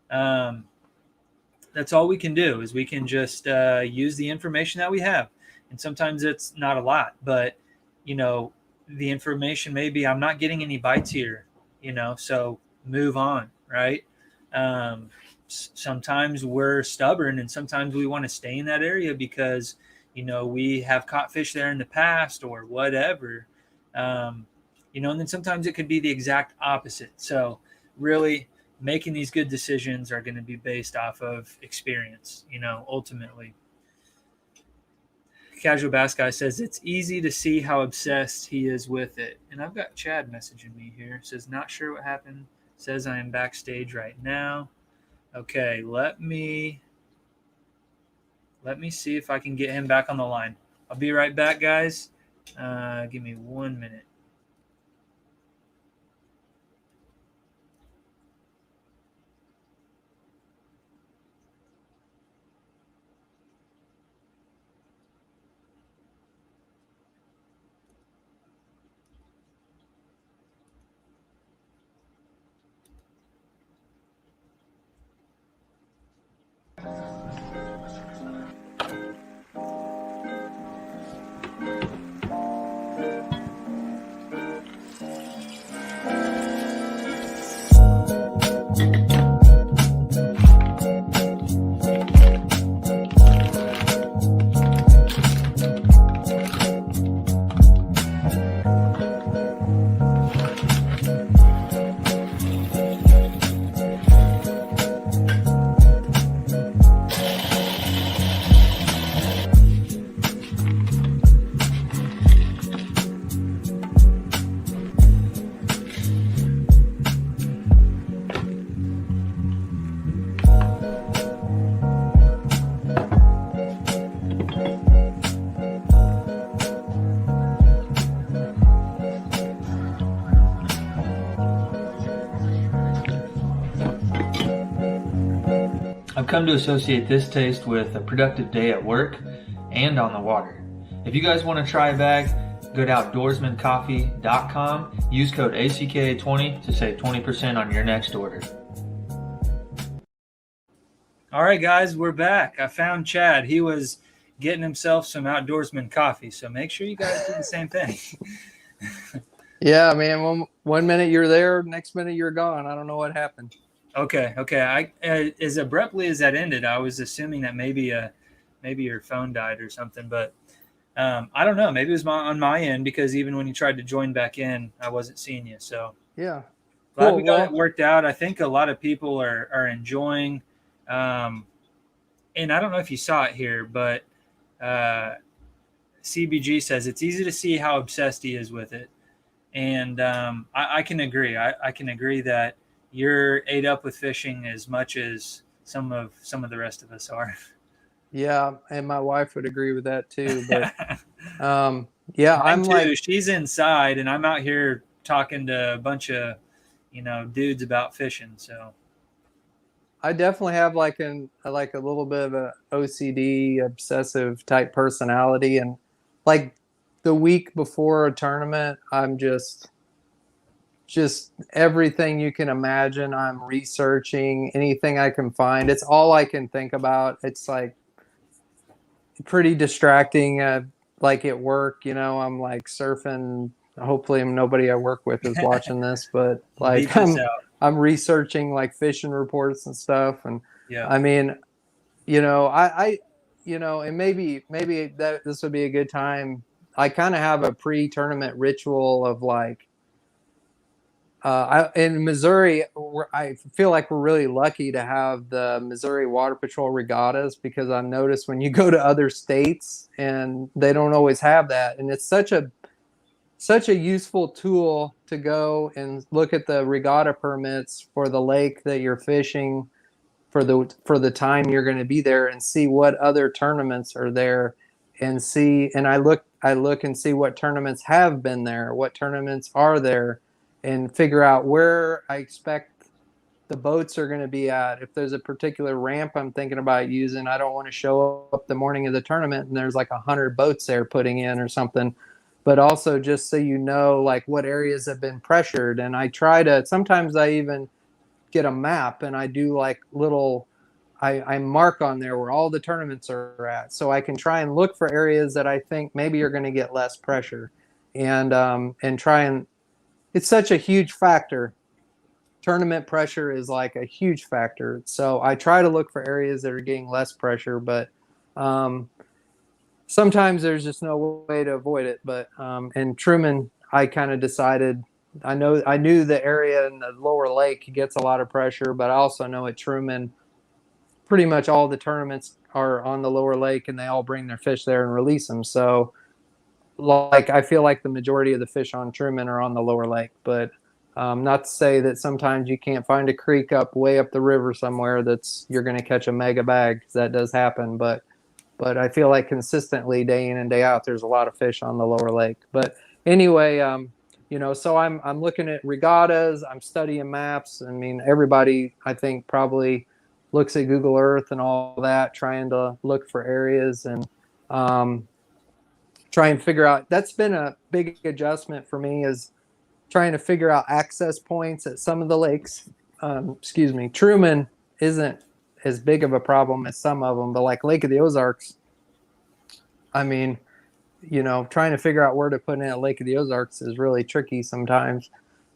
That's all we can do is we can just use the information that we have. And sometimes it's not a lot, but the information, maybe I'm not getting any bites here, so move on. Right. Sometimes we're stubborn and sometimes we want to stay in that area because, we have caught fish there in the past or whatever. And then sometimes it could be the exact opposite. So really making these good decisions are going to be based off of experience, ultimately. Casual Bass Guy says it's easy to see how obsessed he is with it. And I've got Chad messaging me here. Says, not sure what happened. Says I am backstage right now. Okay, let me see if I can get him back on the line. I'll be right back, guys. Give me 1 minute. I've come to associate this taste with a productive day at work and on the water. If you guys want to try a bag, go to outdoorsmancoffee.com, use code ACKA20 to save 20% on your next order. All right, guys, we're back. I found Chad. He was getting himself some Outdoorsman coffee, so make sure you guys do the same thing. Yeah, man. One minute you're there, next minute you're gone. I don't know what happened. Okay. As abruptly as that ended, I was assuming that maybe your phone died or something, but I don't know. Maybe it was on my end, because even when you tried to join back in, I wasn't seeing you. So yeah, glad we got it worked out. I think a lot of people are enjoying, and I don't know if you saw it here, but CBG says it's easy to see how obsessed he is with it, and I can agree. I can agree that you're ate up with fishing as much as some of the rest of us are. Yeah, and my wife would agree with that too. But yeah, I'm too. Like, she's inside, and I'm out here talking to a bunch of dudes about fishing. So I definitely have like a little bit of a OCD, obsessive type personality, and like the week before a tournament, I'm just everything you can imagine. I'm researching anything I can find. It's all I can think about. It's like pretty distracting. Like at work, I'm like surfing. Hopefully nobody I work with is watching this, but like I'm researching like fishing reports and stuff. And yeah, I mean, I and maybe that this would be a good time. I kind of have a pre-tournament ritual of like, in Missouri, I feel like we're really lucky to have the Missouri Water Patrol regattas, because I've noticed when you go to other states and they don't always have that. And it's such a useful tool to go and look at the regatta permits for the lake that you're fishing for the time you're going to be there, and see what other tournaments are there, and I look and see what tournaments have been there, what tournaments are there, and figure out where I expect the boats are going to be at. If there's a particular ramp I'm thinking about using, I don't want to show up the morning of the tournament and there's like 100 boats there putting in or something. But also just so like what areas have been pressured. And I try to, sometimes I even get a map and I do like little, I mark on there where all the tournaments are at, so I can try and look for areas that I think maybe you're going to get less pressure, and try and, it's such a huge factor. Tournament pressure is like a huge factor. So I try to look for areas that are getting less pressure, but sometimes there's just no way to avoid it. But in Truman, I kind of decided, I knew the area in the lower lake gets a lot of pressure, but I also know at Truman, pretty much all the tournaments are on the lower lake and they all bring their fish there and release them. So like I feel like the majority of the fish on Truman are on the lower lake, but Not to say that sometimes you can't find a creek way up the river somewhere that's you're going to catch a mega bag, because that does happen. But I feel like consistently day in and day out, there's a lot of fish on the lower lake. But anyway, so I'm looking at regattas. I'm studying maps. I mean, everybody I think probably looks at Google Earth and all that, trying to look for areas and um, try and figure out. That's been a big adjustment for me, is trying to figure out access points at some of the lakes. Excuse me, Truman isn't as big of a problem as some of them, but like Lake of the Ozarks, I mean, trying to figure out where to put in at Lake of the Ozarks is really tricky sometimes.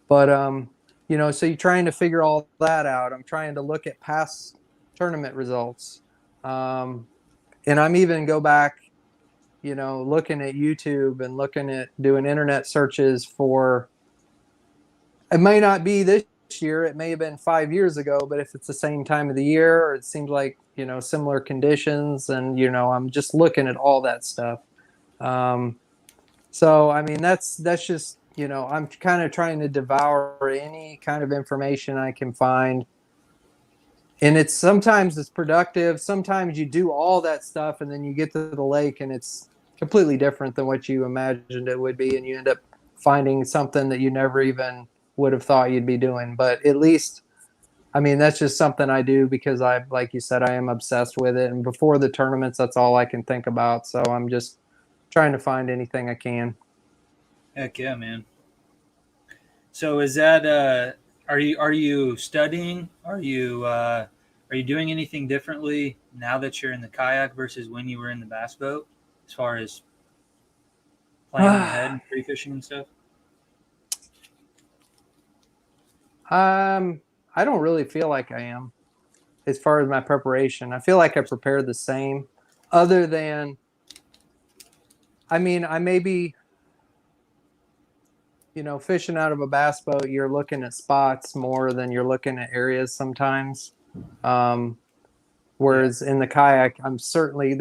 But so you're trying to figure all that out. I'm trying to look at past tournament results, and I'm even go back, looking at YouTube and looking at doing internet searches for. It may not be this year. It may have been 5 years ago. But if it's the same time of the year, or it seems like similar conditions, and I'm just looking at all that stuff. So I mean, that's just I'm kind of trying to devour any kind of information I can find, and sometimes it's productive. Sometimes you do all that stuff, and then you get to the lake, and it's completely different than what you imagined it would be, and you end up finding something that you never even would have thought you'd be doing. But at least, I mean, that's just something I do because like you said, I am obsessed with it. And before the tournaments, that's all I can think about. So I'm just trying to find anything I can. Heck yeah, man. So is that are you studying? Are you doing anything differently now that you're in the kayak versus when you were in the bass boat, as far as planning ahead and free fishing and stuff? I don't really feel like I am, as far as my preparation. I feel like I prepared the same, other than, I mean, I may be, fishing out of a bass boat, you're looking at spots more than you're looking at areas sometimes. Whereas in the kayak, I'm certainly,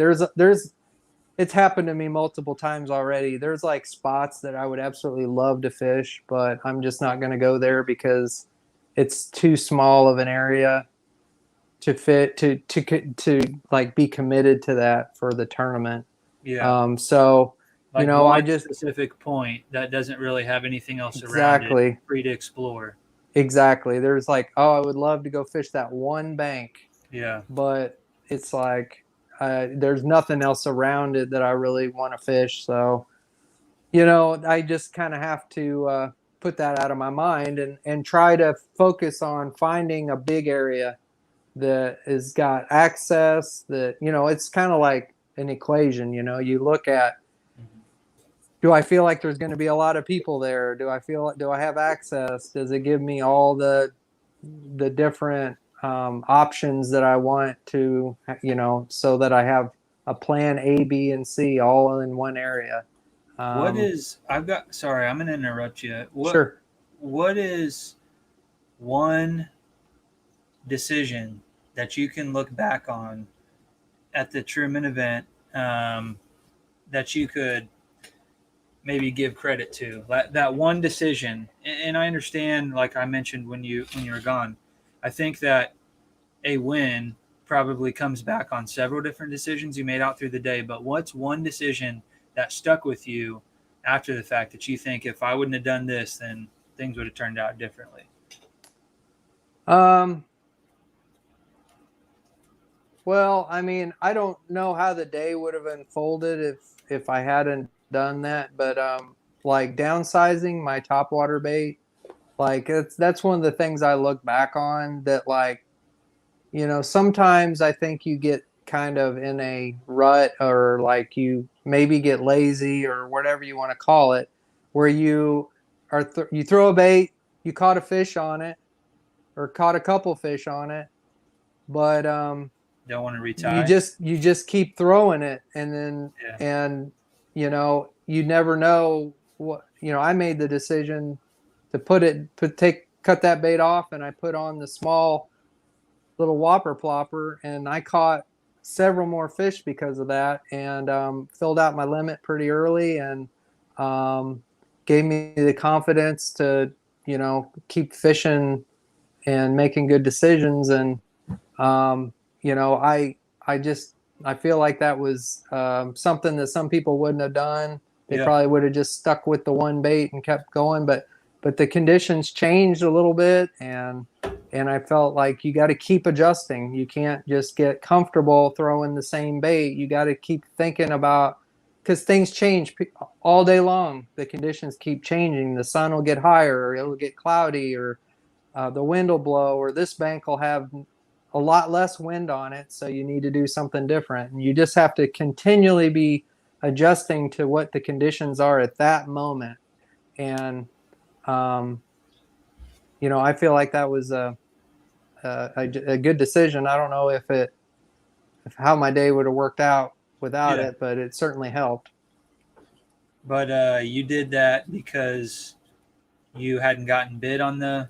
it's happened to me multiple times already. There's like spots that I would absolutely love to fish, but I'm just not going to go there because it's too small of an area to fit to like be committed to that for the tournament. Yeah. So Like I one just specific point that doesn't really have anything else around it, exactly free to explore. there's like, oh, I would love to go fish that one bank, Yeah. but it's like there's nothing else around it that I really want to fish. So I just kind of have to put that out of my mind and try to focus on finding a big area that has got access. That it's kind of like an equation. You look at, do I feel like there's going to be a lot of people there? Do I have access? Does it give me all the different options that I want to, so that I have a plan A, B, and C all in one area. What is I've got sorry, I'm gonna interrupt you. Sure. What is one decision that you can look back on at the Truman event, that you could maybe give credit to? That one decision. And I understand, like I mentioned when you were gone, I think that a win probably comes back on several different decisions you made out through the day. But what's one decision that stuck with you after the fact that you think, if I wouldn't have done this, then things would have turned out differently? Well, I mean, I don't know how the day would have unfolded if I hadn't done that, but like downsizing my topwater bait, like that's one of the things I look back on, that like, sometimes I think you get kind of in a rut, or like you maybe get lazy, or whatever you want to call it, where you throw a bait, you caught a fish on it, or caught a couple fish on it, but Don't want to you retie? just keep throwing it, and then Yeah. and you never know what. I made the decision to cut that bait off, and I put on the small little whopper plopper, and I caught several more fish because of that, and filled out my limit pretty early, and gave me the confidence to keep fishing and making good decisions. And you know, I just I feel like that was something that some people wouldn't have done. They Yeah. probably would have just stuck with the one bait and kept going. But the conditions changed a little bit, and I felt like you got to keep adjusting. You can't just get comfortable throwing the same bait. You got to keep thinking about, because things change all day long. The conditions keep changing. The sun will get higher, or it'll get cloudy, or the wind will blow, or this bank will have a lot less wind on it. So you need to do something different. And you just have to continually be adjusting to what the conditions are at that moment. And, um, I feel like that was a good decision. I don't know if how my day would have worked out without Yeah. it, but it certainly helped. But you did that because you hadn't gotten bid on the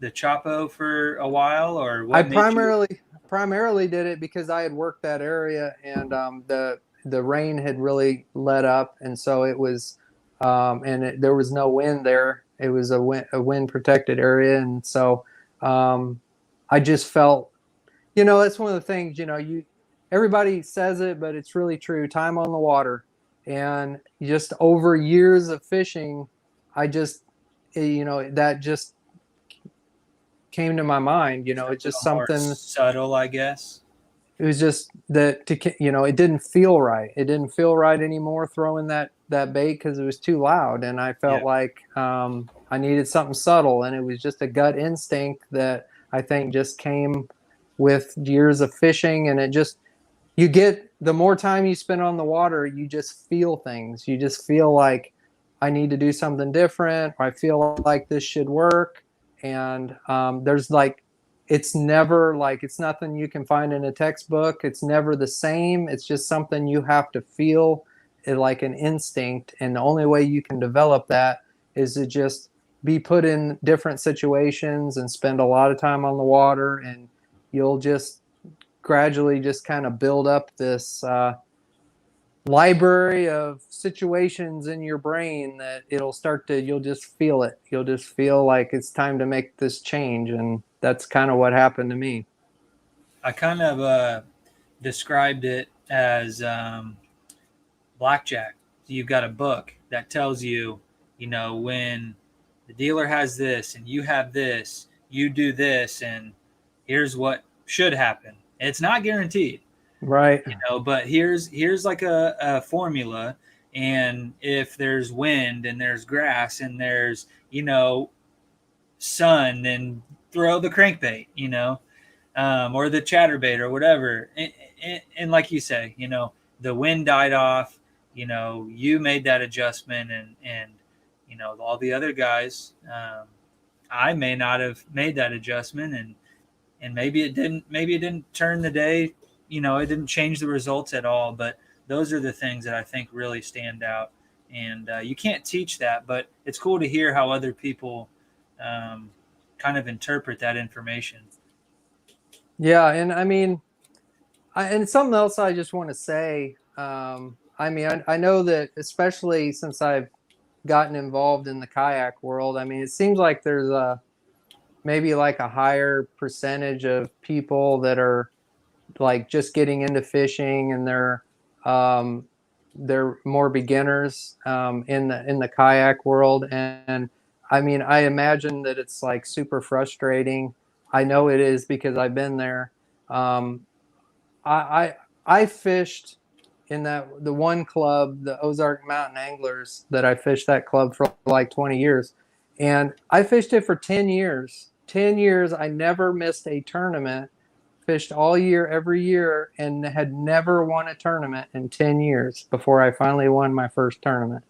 Chapo for a while, or I what made you? primarily did it because I had worked that area, and the rain had really let up, and so it was, there was no wind there. It was a wind protected area, and so I just felt, that's one of the things, everybody says it, but it's really true. Time on the water, and just over years of fishing, I just, that just came to my mind. A It's just little more something. subtle, I guess. It was just that it didn't feel right. It didn't feel right anymore throwing that bait because it was too loud, and I Yeah. felt like I needed something subtle, and it was just a gut instinct that I think just came with years of fishing. And it just, you get, the more time you spend on the water, you just feel things. You just feel like, I need to do something different, or I feel like this should work. And there's like, it's never like, it's nothing you can find in a textbook. It's never the same. It's just something you have to feel, like an instinct. And the only way you can develop that is to just be put in different situations and spend a lot of time on the water, and you'll just gradually just kind of build up this library of situations in your brain that you'll just feel it. You'll just feel like it's time to make this change. And that's kind of what happened to me. I kind of described it as blackjack. So you've got a book that tells you, when the dealer has this and you have this, you do this, and here's what should happen. It's not guaranteed, Right. but here's like a formula. And if there's wind and there's grass and there's, sun, then throw the crankbait, or the chatterbait or whatever. And like you say, the wind died off. You made that adjustment, and all the other guys, I may not have made that adjustment, and maybe it didn't turn the day. It didn't change the results at all. But those are the things that I think really stand out, and you can't teach that. But it's cool to hear how other people kind of interpret that information. Yeah. And I mean, and something else I just want to say. I mean, I know that, especially since I've gotten involved in the kayak world, I mean, it seems like there's maybe like a higher percentage of people that are like just getting into fishing, and they're more beginners in the kayak world. And I mean, I imagine that it's like super frustrating. I know it is because I've been there. um, I fished in the one club, the Ozark Mountain Anglers, that I fished that club for like 20 years. And I fished it for 10 years. 10 years, I never missed a tournament, fished all year, every year, and had never won a tournament in 10 years before I finally won my first tournament.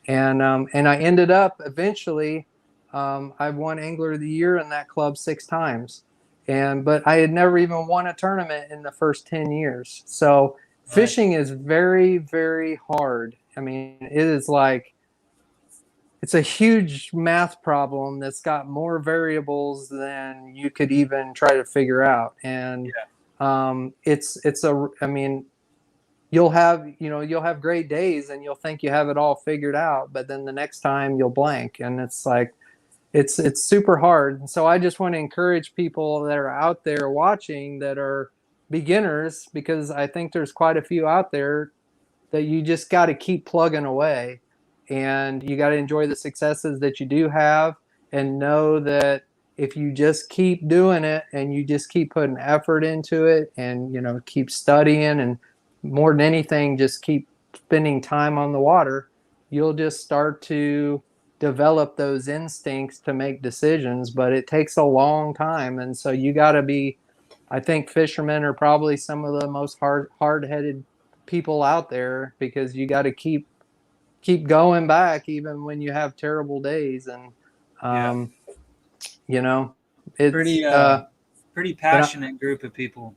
And I ended up eventually, I've won Angler of the Year in that club 6 times. But I had never even won a tournament in the first 10 years. So Right. fishing is very, very hard. I mean, it is like, it's a huge math problem that's got more variables than you could even try to figure out. And Yeah. I mean, you'll have great days and you'll think you have it all figured out, but then the next time you'll blank. And it's like, it's super hard. And so I just want to encourage people that are out there watching that are beginners, because I think there's quite a few out there, that you just got to keep plugging away, and you got to enjoy the successes that you do have, and know that if you just keep doing it and you just keep putting effort into it, and keep studying, and more than anything just keep spending time on the water, you'll just start to develop those instincts to make decisions. But it takes a long time, and so you got to be, I think fishermen are probably some of the most hard-headed people out there, because you got to keep going back even when you have terrible days. And Yeah. um you know it's Pretty you know passionate group of people.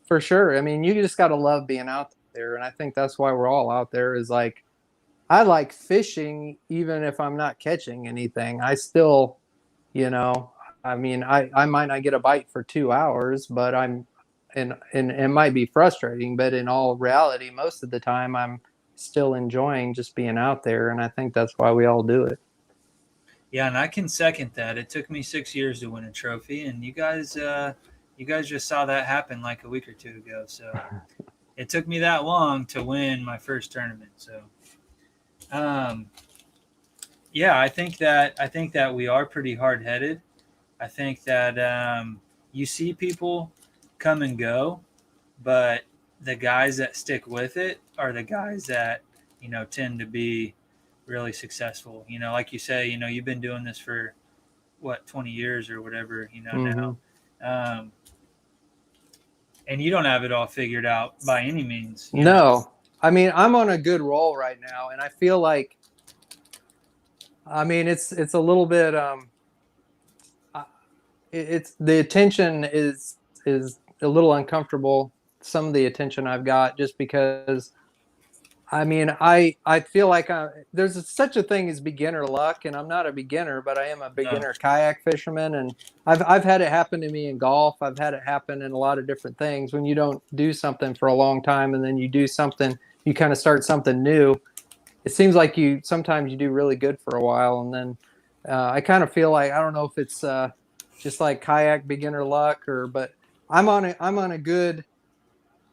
for sure. I mean, you just got to love being out there, and I think that's why we're all out there. Is like, I like fishing even if I'm not catching anything. I still, you know I mean, I might not get a bite for 2 hours, but and it might be frustrating, but in all reality, most of the time I'm still enjoying just being out there. And I think that's why we all do it. Yeah, and I can second that. It took me 6 years to win a trophy, and you guys just saw that happen like a week or two ago. So it took me that long to win my first tournament. So, um, yeah, I think that we are pretty hard headed. I think that you see people come and go, but the guys that stick with it are the guys that tend to be really successful. Like you say, you've been doing this for what, 20 years or whatever, Hmm. now. Um, and you don't have it all figured out by any means. No, I mean, I'm on a good roll right now, and I feel like, I mean, it's a little bit uh, it's the attention is a little uncomfortable. Some of the attention I've got, just because, I mean, I feel like there's such a thing as beginner luck, and I'm not a beginner, but I am a No. beginner kayak fisherman, and I've had it happen to me in golf. I've had it happen in a lot of different things. When you don't do something for a long time, and then you do something, you kind of start something new. It seems like you sometimes you do really good for a while, and then I kind of feel like, I don't know if it's just like kayak beginner luck, but I'm on a good,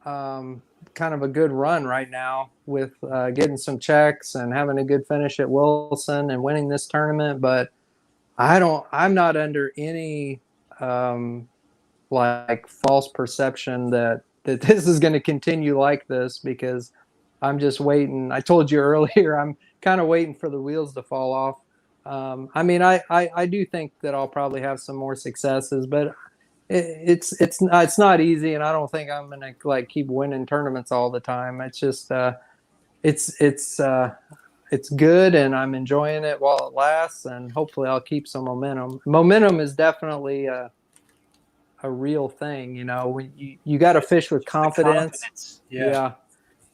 um, kind of a good run right now, with getting some checks and having a good finish at Wilson and winning this tournament. But I'm not under any um, like false perception that this is going to continue like this, because I'm just waiting. I told you earlier, I'm kind of waiting for the wheels to fall off. I mean, I do think that I'll probably have some more successes, but it's not easy, and I don't think I'm gonna like keep winning tournaments all the time. It's just it's it's uh, it's good, and I'm enjoying it while it lasts, and hopefully I'll keep some momentum. Momentum is definitely a real thing. When you got to fish with Just the confidence. confidence. Yeah. Yeah.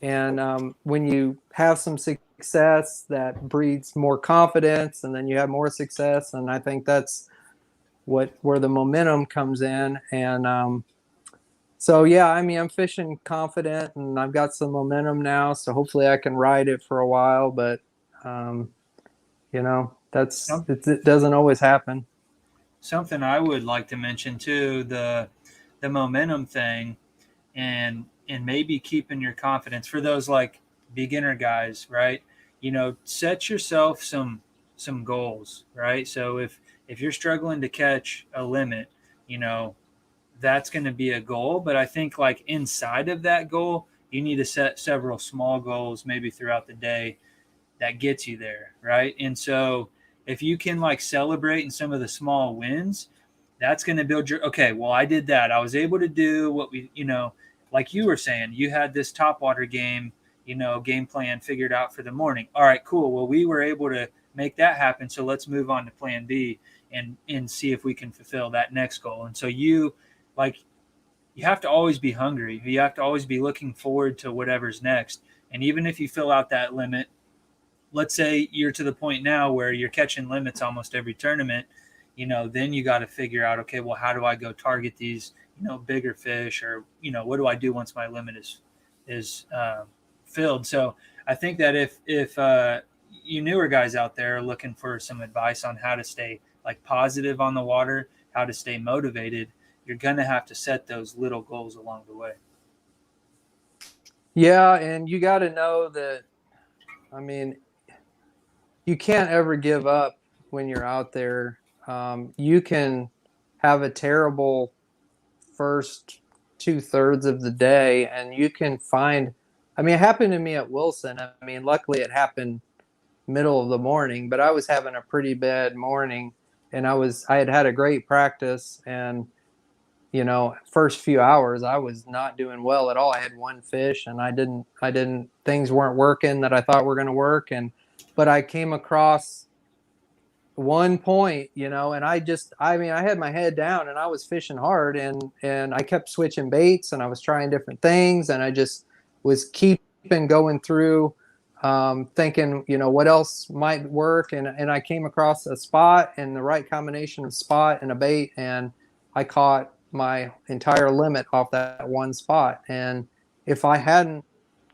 And when you have some success, that breeds more confidence, and then you have more success. And I think that's where the momentum comes in. And so, yeah, I mean, I'm fishing confident, and I've got some momentum now. So hopefully I can ride it for a while. But, um, Some, it doesn't always happen. Something I would like to mention too, the momentum thing, and maybe keeping your confidence for those like beginner guys, right? Set yourself some goals, right? So if you're struggling to catch a limit, you know that's going to be a goal. But I think like inside of that goal, you need to set several small goals maybe throughout the day that gets you there, right? And so if you can like celebrate in some of the small wins, that's going to build your, okay, well, I did that. I was able to do what like you were saying, you had this topwater game, game plan figured out for the morning. All right, cool. Well, we were able to make that happen. So let's move on to plan B and see if we can fulfill that next goal. And so like, you have to always be hungry. You have to always be looking forward to whatever's next. And even if you fill out that limit, let's say you're to the point now where you're catching limits almost every tournament, then you got to figure out, okay, well, how do I go target these, bigger fish, or, what do I do once my limit is filled? So I think that if you newer guys out there are looking for some advice on how to stay like positive on the water, how to stay motivated, you're going to have to set those little goals along the way. Yeah, and you got to know that, I mean, you can't ever give up when you're out there. You can have a terrible first 2/3 of the day, and you can find, I mean, it happened to me at Wilson. I mean, luckily it happened middle of the morning, but I was having a pretty bad morning, and I had had a great practice, and first few hours I was not doing well at all. I had one fish, and I didn't things weren't working that I thought were going to work, but I came across one point, and I had my head down and I was fishing hard, and I kept switching baits, and I was trying different things, and I just was keeping going through, thinking, what else might work. And I came across a spot and the right combination of spot and a bait, and I caught my entire limit off that one spot. And if I hadn't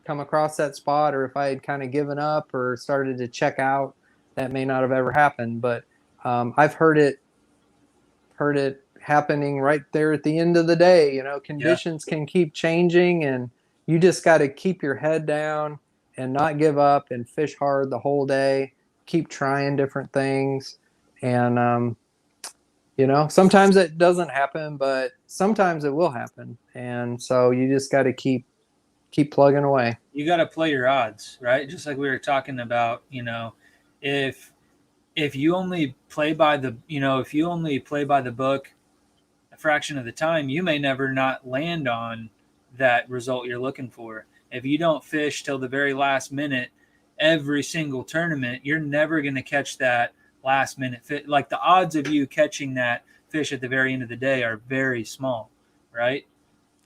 come across that spot, or if I had kind of given up or started to check out, that may not have ever happened. But I've heard it happening right there at the end of the day. Conditions can keep changing, and you just got to keep your head down and not give up and fish hard the whole day. Keep trying different things, and sometimes it doesn't happen, but sometimes it will happen, and so you just got to keep plugging away. You got to play your odds, right? Just like we were talking about, if you only play by the book a fraction of the time, you may never not land on that result you're looking for. If you don't fish till the very last minute every single tournament, you're never going to catch that last minute fit. Like, the odds of you catching that fish at the very end of the day are very small, right?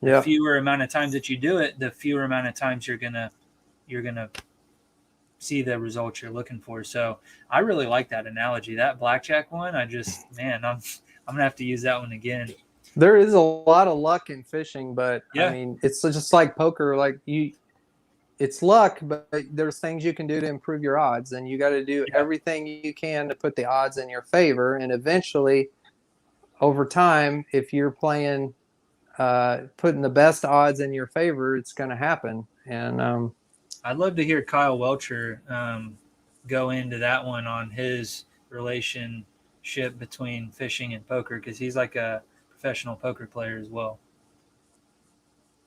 Yeah. The fewer amount of times that you do it, the fewer amount of times you're gonna see the results you're looking for. So I really like that analogy. That blackjack one, I'm gonna have to use that one again. There is a lot of luck in fishing, but Yeah. I mean, it's just like poker. Like, it's luck, but there's things you can do to improve your odds, and you got to do everything you can to put the odds in your favor. And eventually, over time, if you're playing, putting the best odds in your favor, it's going to happen. And I'd love to hear Kyle Welcher go into that one on his relationship between fishing and poker, because he's like a professional poker player as well.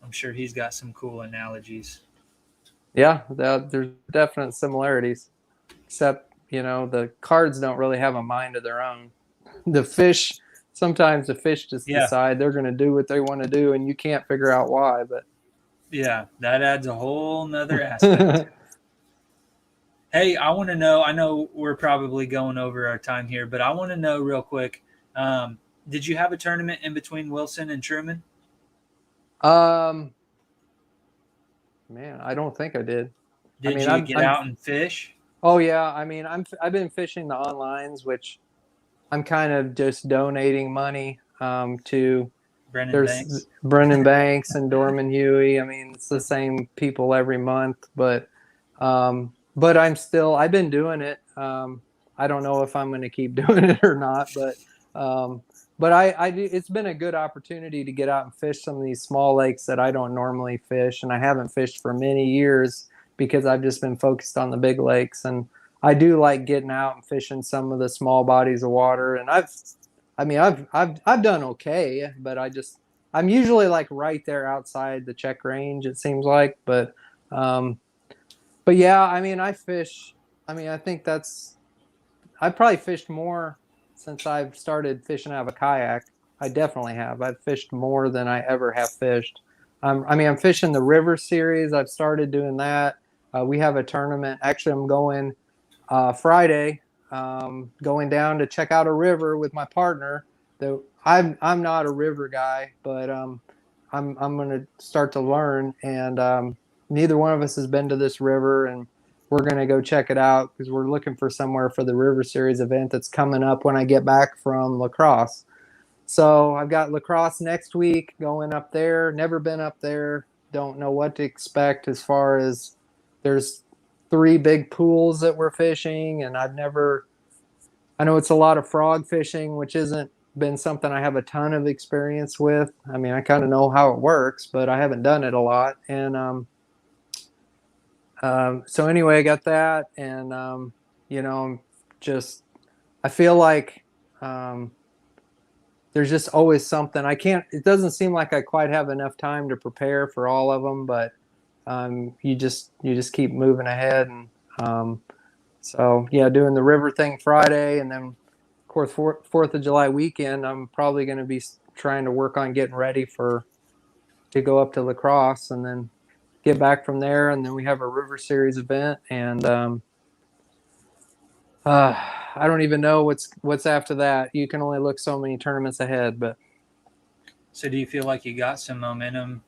I'm sure he's got some cool analogies. Yeah, there's definite similarities, except the cards don't really have a mind of their own. Sometimes the fish just decide they're going to do what they want to do, and you can't figure out why. But yeah, that adds a whole nother aspect. Hey, I want to know, I know we're probably going over our time here, but I want to know real quick, did you have a tournament in between Wilson and Truman? Man, I don't think I did. Did you get out and fish? Oh yeah, I mean, I've been fishing the onlines, which I'm kind of just donating money to. Brendan Banks and Dorman Huey. I mean, it's the same people every month, but I've been doing it. I don't know if I'm going to keep doing it or not, but I do. It's been a good opportunity to get out and fish some of these small lakes that I don't normally fish, and I haven't fished for many years because I've just been focused on the big lakes. And I do like getting out and fishing some of the small bodies of water. And I've done okay, but I'm usually like right there outside the check range, it seems like. But yeah, I mean, I fish. I mean, I think I probably fished more since I've started fishing out of a kayak. I definitely have. I've fished more than I ever have fished. I'm fishing the river series. I've started doing that. We have a tournament. Actually, I'm going Friday, going down to check out a river with my partner. Though I'm not a river guy, but I'm going to start to learn. And neither one of us has been to this river, and we're going to go check it out because we're looking for somewhere for the River Series event that's coming up when I get back from La Crosse. So I've got La Crosse next week, going up there. Never been up there. Don't know what to expect as far as there's 3 big pools that we're fishing, and I've never I know it's a lot of frog fishing, which isn't been something I have a ton of experience with. I mean, I kind of know how it works, but I haven't done it a lot. And so anyway, I got that, and you know, just I feel like um, there's just always something. I can't. It doesn't seem like I quite have enough time to prepare for all of them, but you just keep moving ahead, and um, so yeah, doing the river thing Friday, and then of course Fourth of July weekend, I'm probably going to be trying to work on getting ready for to go up to La Crosse, and then get back from there, and then we have a river series event, and I don't even know what's after that. You can only look so many tournaments ahead, but So do you feel like you got some momentum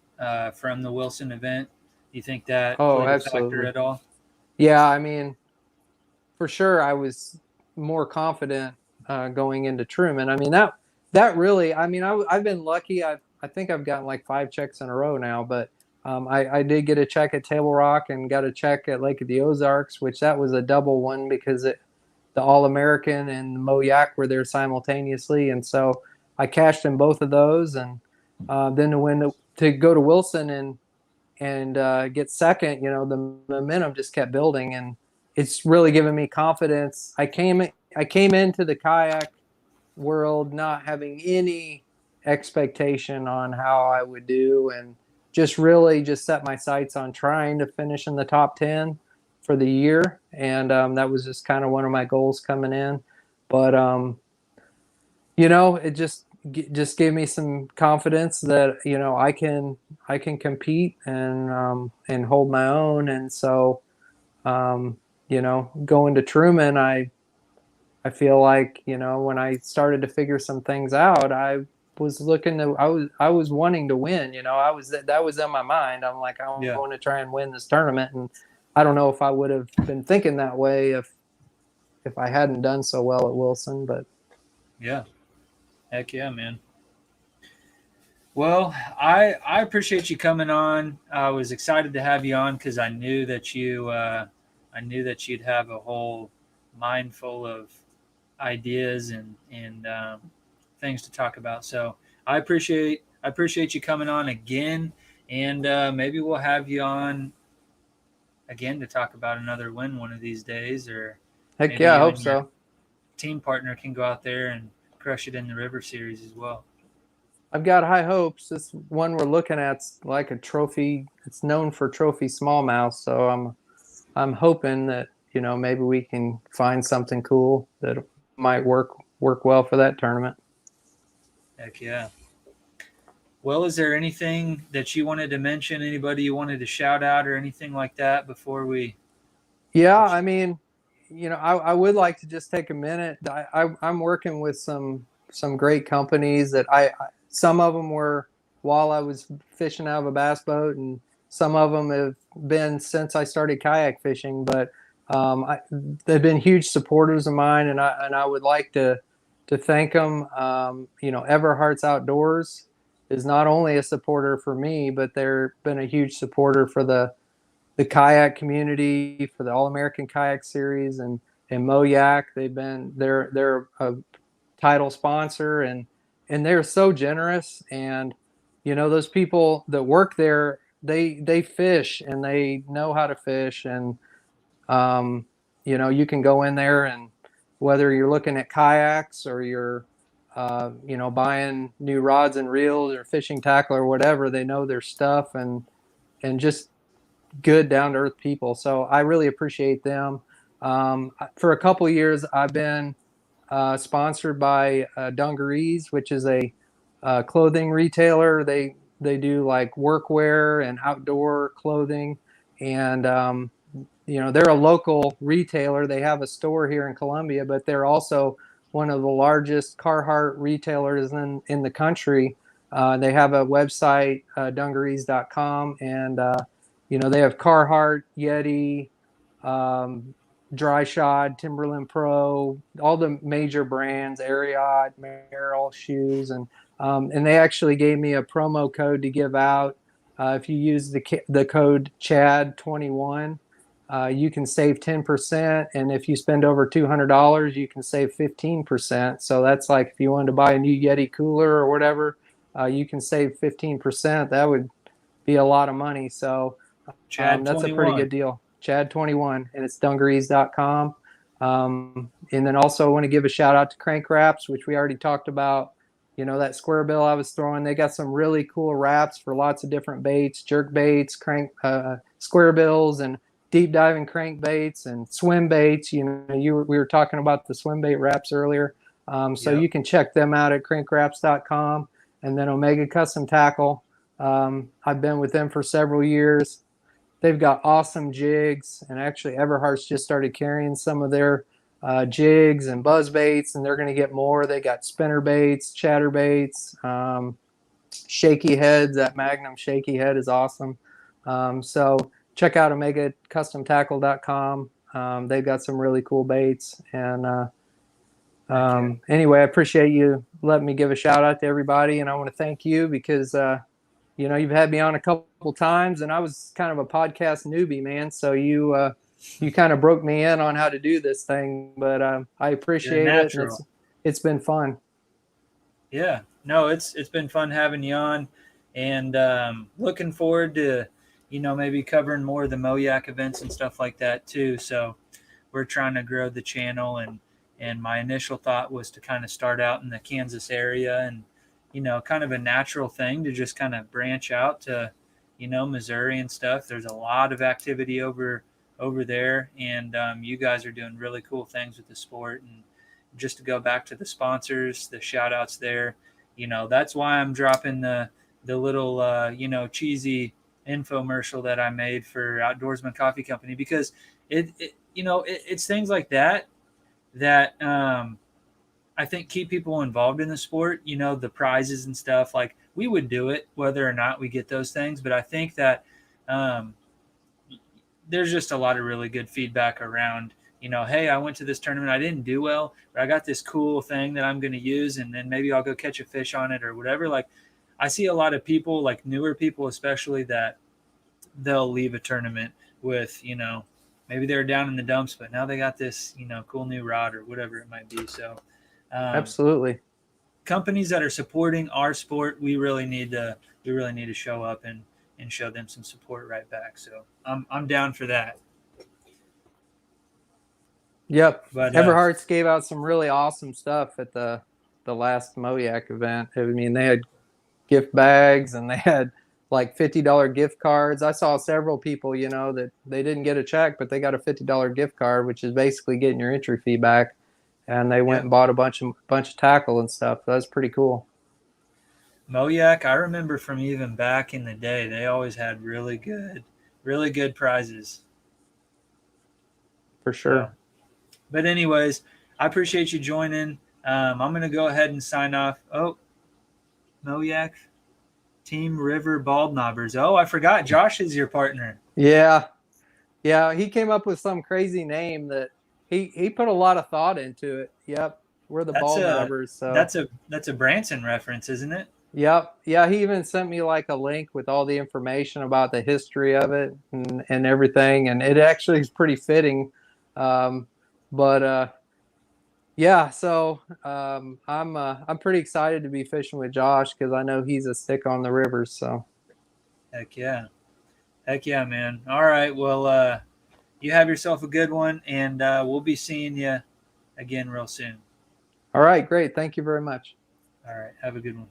from the Wilson event? Do you think that oh, played a factor absolutely, at all? yeah. I mean, for sure, I was more confident going into Truman. I mean that really. I mean, I've been lucky. I think I've gotten like 5 checks in a row now, but I did get a check at Table Rock and got a check at Lake of the Ozarks, which that was a double one because the All American and the MoYak were there simultaneously, and so I cashed in both of those, and then to go to Wilson and get second, the momentum just kept building, and it's really given me confidence. I came into the kayak world not having any expectation on how I would do, and just really just set my sights on trying to finish in the top 10 for the year, and that was just kind of one of my goals coming in. But it just gave me some confidence that I can compete and hold my own. And so going to Truman, I feel like when I started to figure some things out, I was wanting to win. That was in my mind. I'm like, I Yeah. want to try and win this tournament, and I don't know if I would have been thinking that way if I hadn't done so well at Wilson. But Yeah. Heck yeah, man. Well, I appreciate you coming on. I was excited to have you on because I knew that you'd have a whole mind full of ideas and things to talk about. So I appreciate you coming on again, and maybe we'll have you on again to talk about another win one of these days, or heck maybe yeah, I you hope and your so. team partner can go out there and crush it in the River Series as well. I've got high hopes. This one we're looking at's like a trophy. It's known for trophy smallmouth, so I'm hoping that maybe we can find something cool that might work well for that tournament. Heck yeah. Well, is there anything that you wanted to mention? Anybody you wanted to shout out or anything like that before we Yeah, let I mean, I would like to just take a minute. I'm working with some great companies that some of them were while I was fishing out of a bass boat, and some of them have been since I started kayak fishing. But they've been huge supporters of mine, and I would like to thank them. Everhart's Outdoors is not only a supporter for me, but they've been a huge supporter for the kayak community, for the All American Kayak Series, and MoYak. They're a title sponsor, and they're so generous. And those people that work there, they fish and they know how to fish. And you can go in there, and whether you're looking at kayaks or you're buying new rods and reels or fishing tackle or whatever, they know their stuff, and just good, down to earth people. So I really appreciate them. For a couple years, I've been sponsored by Dungarees, which is a clothing retailer. They do like workwear and outdoor clothing, and they're a local retailer. They have a store here in Columbia, but they're also one of the largest Carhartt retailers in the country. They have a website, dungarees.com, and they have Carhartt, Yeti, um, Dry Shod, Timberland Pro, all the major brands, Ariat, Merrell shoes, and they actually gave me a promo code to give out. If you use the code Chad 21, you can save 10%. And if you spend over $200, you can save 15%. So that's like if you wanted to buy a new Yeti cooler or whatever, you can save 15%. That would be a lot of money. So Chad that's a pretty 21. good deal. Chad 21, and it's dungarees.com. And then also I want to give a shout out to Crank Wraps, which we already talked about. You know, that square bill I was throwing, they got some really cool wraps for lots of different baits, jerk baits, square bills, and deep diving crankbaits and swim baits. You know, we were talking about the swim bait wraps earlier. So Yep. you can check them out at crankwraps.com. And then Omega Custom Tackle. I've been with them for several years. They've got awesome jigs, and actually Everhart's just started carrying some of their jigs and buzz baits, and they're going to get more. They got spinner baits, chatter baits, shaky heads. That Magnum shaky head is awesome. So check out OmegaCustomTackle.com. They've got some really cool baits. And anyway, I appreciate you letting me give a shout out to everybody, and I want to thank you because you know, you've had me on a couple times, and I was kind of a podcast newbie, man. So you kind of broke me in on how to do this thing, but I You're a appreciate it, and natural. it's been fun. Yeah, no, it's been fun having you on, and looking forward to, you know, maybe covering more of the MoYak events and stuff like that too. So we're trying to grow the channel, and my initial thought was to kind of start out in the Kansas area, and you know, kind of a natural thing to just kind of branch out to, you know, Missouri and stuff. There's a lot of activity over there, and you guys are doing really cool things with the sport. And just to go back to the sponsors, the shout outs there, you know, that's why I'm dropping the little you know, cheesy infomercial that I made for Outdoorsman Coffee Company, because it you know, it's things like that that I think keep people involved in the sport. You know, the prizes and stuff. Like, we would do it whether or not we get those things, but I think that um, there's just a lot of really good feedback around. You know, hey, I went to this tournament, I didn't do well, but I got this cool thing that I'm going to use, and then maybe I'll go catch a fish on it or whatever. Like, I see a lot of people, like newer people especially, that they'll leave a tournament with, you know, maybe they're down in the dumps, but now they got this, you know, cool new rod or whatever it might be. So um, Absolutely. companies that are supporting our sport, we really need to show up and show them some support right back. So I'm down for that. Yep. But Everhart's gave out some really awesome stuff at the last MoYak event. I mean, they had gift bags, and they had like $50 gift cards. I saw several people, you know, that they didn't get a check, but they got a $50 gift card, which is basically getting your entry fee back. And they went yeah, and bought a bunch of tackle and stuff. That's pretty cool. MoYak, I remember from even back in the day, they always had really good prizes. For So, sure. but anyways, I appreciate you joining. I'm gonna go ahead and sign off. Oh, MoYak Team River Bald Knobbers. Oh, I forgot. Josh is your partner. Yeah. Yeah. He came up with some crazy name that he put a lot of thought into it. Yep. We're the That's ball a knobbers. So, that's a Branson reference, isn't it? yep. Yeah. He even sent me like a link with all the information about the history of it and everything. And it actually is pretty fitting. Um, but, yeah, so I'm pretty excited to be fishing with Josh because I know he's a stick on the rivers. So, Heck yeah. Heck yeah, man. All right. Well, you have yourself a good one, and we'll be seeing you again real soon. all right, great. Thank you very much. All right. Have a good one.